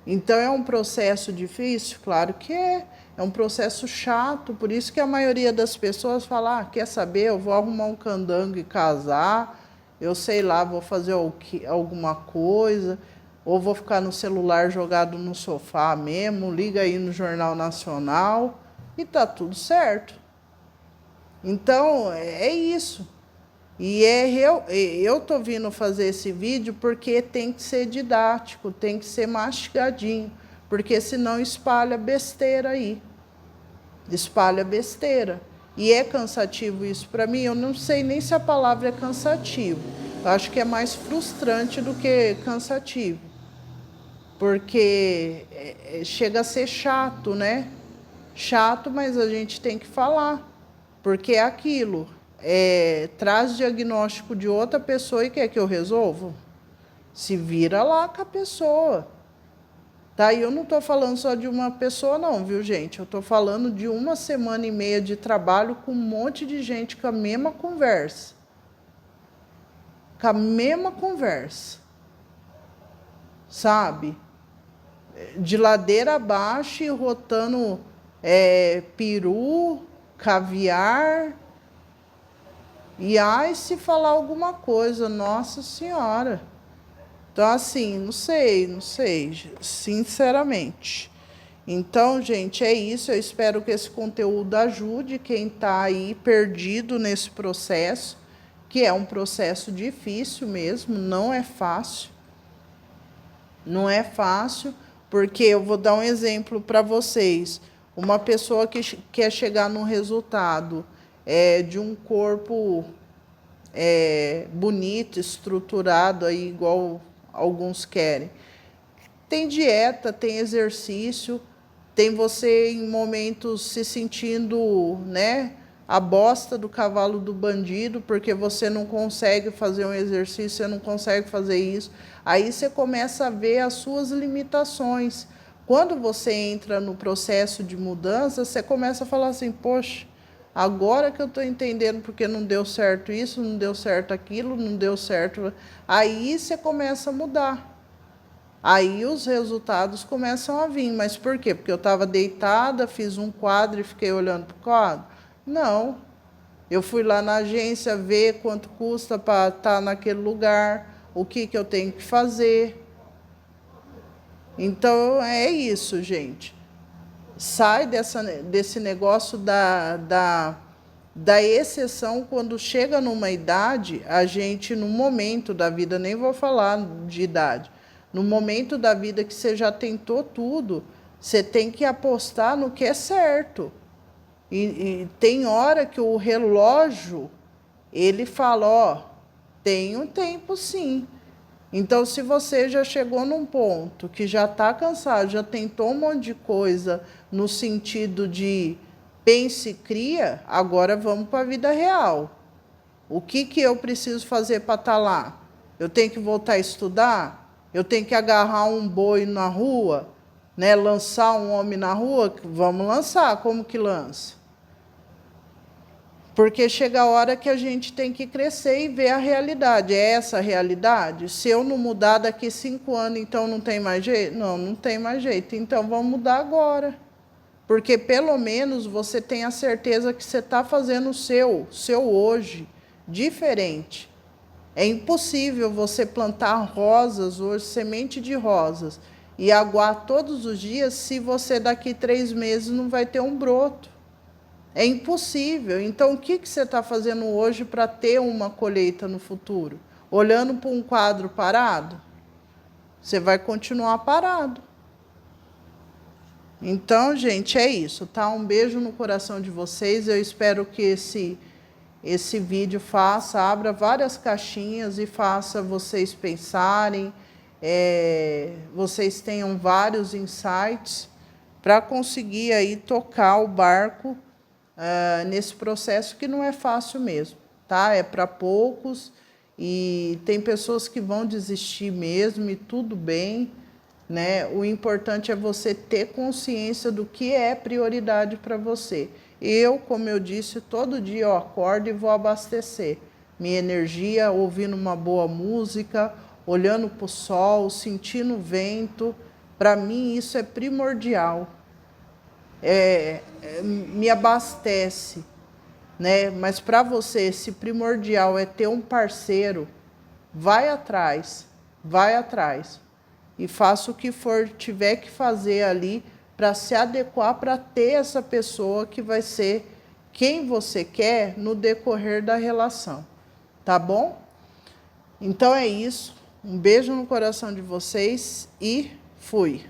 [SPEAKER 1] Então, é um processo difícil? Claro que é. É um processo chato, por isso que a maioria das pessoas fala, quer saber, eu vou arrumar um candango e casar, eu sei lá, vou fazer alguma coisa, ou vou ficar no celular jogado no sofá mesmo, liga aí no Jornal Nacional e tá tudo certo. Então, é isso. E eu tô vindo fazer esse vídeo porque tem que ser didático, tem que ser mastigadinho, porque senão espalha besteira aí. Espalha besteira. E é cansativo isso para mim. Eu não sei nem se a palavra é cansativo. Eu acho que é mais frustrante do que cansativo. Porque chega a ser chato, né? Chato, mas a gente tem que falar. Porque é aquilo. Traz diagnóstico de outra pessoa e quer que eu resolva? Se vira lá com a pessoa. Tá? E eu não estou falando só de uma pessoa não, viu, gente? Eu estou falando de 1,5 de trabalho com um monte de gente com a mesma conversa. Com a mesma conversa. Sabe? De ladeira abaixo e rotando peru, caviar. E se falar alguma coisa, nossa senhora. Então, assim, não sei, sinceramente. Então, gente, é isso. Eu espero que esse conteúdo ajude quem está aí perdido nesse processo, que é um processo difícil mesmo, não é fácil. Não é fácil, porque eu vou dar um exemplo para vocês. Uma pessoa que quer chegar num resultado de um corpo bonito, estruturado, aí, igual alguns querem. Tem dieta, tem exercício, tem você em momentos se sentindo, né, a bosta do cavalo do bandido, porque você não consegue fazer um exercício, você não consegue fazer isso. Aí você começa a ver as suas limitações. Quando você entra no processo de mudança, você começa a falar assim, poxa, agora que eu estou entendendo porque não deu certo isso, não deu certo aquilo, não deu certo. Aí você começa a mudar. Aí os resultados começam a vir. Mas por quê? Porque eu estava deitada, fiz um quadro e fiquei olhando para o quadro? Não. Eu fui lá na agência ver quanto custa para estar naquele lugar, o que eu tenho que fazer. Então, é isso, gente. Sai desse negócio da exceção. Quando chega numa idade, a gente, no momento da vida, nem vou falar de idade, no momento da vida que você já tentou tudo, você tem que apostar no que é certo. E tem hora que o relógio, ele fala, ó, tem um tempo sim. Então, se você já chegou num ponto que já está cansado, já tentou um monte de coisa no sentido de pense e cria, agora vamos para a vida real. O que eu preciso fazer para estar lá? Eu tenho que voltar a estudar? Eu tenho que agarrar um boi na rua? Né? Lançar um homem na rua? Vamos lançar. Como que lança? Porque chega a hora que a gente tem que crescer e ver a realidade. É essa a realidade? Se eu não mudar daqui 5 anos, então não tem mais jeito? Não, não tem mais jeito. Então vamos mudar agora. Porque pelo menos você tem a certeza que você está fazendo o seu hoje, diferente. É impossível você plantar rosas hoje, semente de rosas, e aguar todos os dias se você daqui 3 meses não vai ter um broto. É impossível. Então, o que você está fazendo hoje para ter uma colheita no futuro? Olhando para um quadro parado? Você vai continuar parado. Então, gente, é isso, tá? Um beijo no coração de vocês. Eu espero que esse vídeo abra várias caixinhas e faça vocês pensarem, vocês tenham vários insights para conseguir aí tocar o barco nesse processo que não é fácil mesmo, tá? É para poucos e tem pessoas que vão desistir mesmo e tudo bem, né? O importante é você ter consciência do que é prioridade para você. Eu, como eu disse, todo dia eu acordo e vou abastecer minha energia ouvindo uma boa música, olhando para o sol, sentindo o vento. Para mim isso é primordial. Me abastece, né? Mas para você, esse primordial é ter um parceiro, vai atrás e faça o que for tiver que fazer ali para se adequar para ter essa pessoa que vai ser quem você quer no decorrer da relação, tá bom? Então é isso. Um beijo no coração de vocês e fui.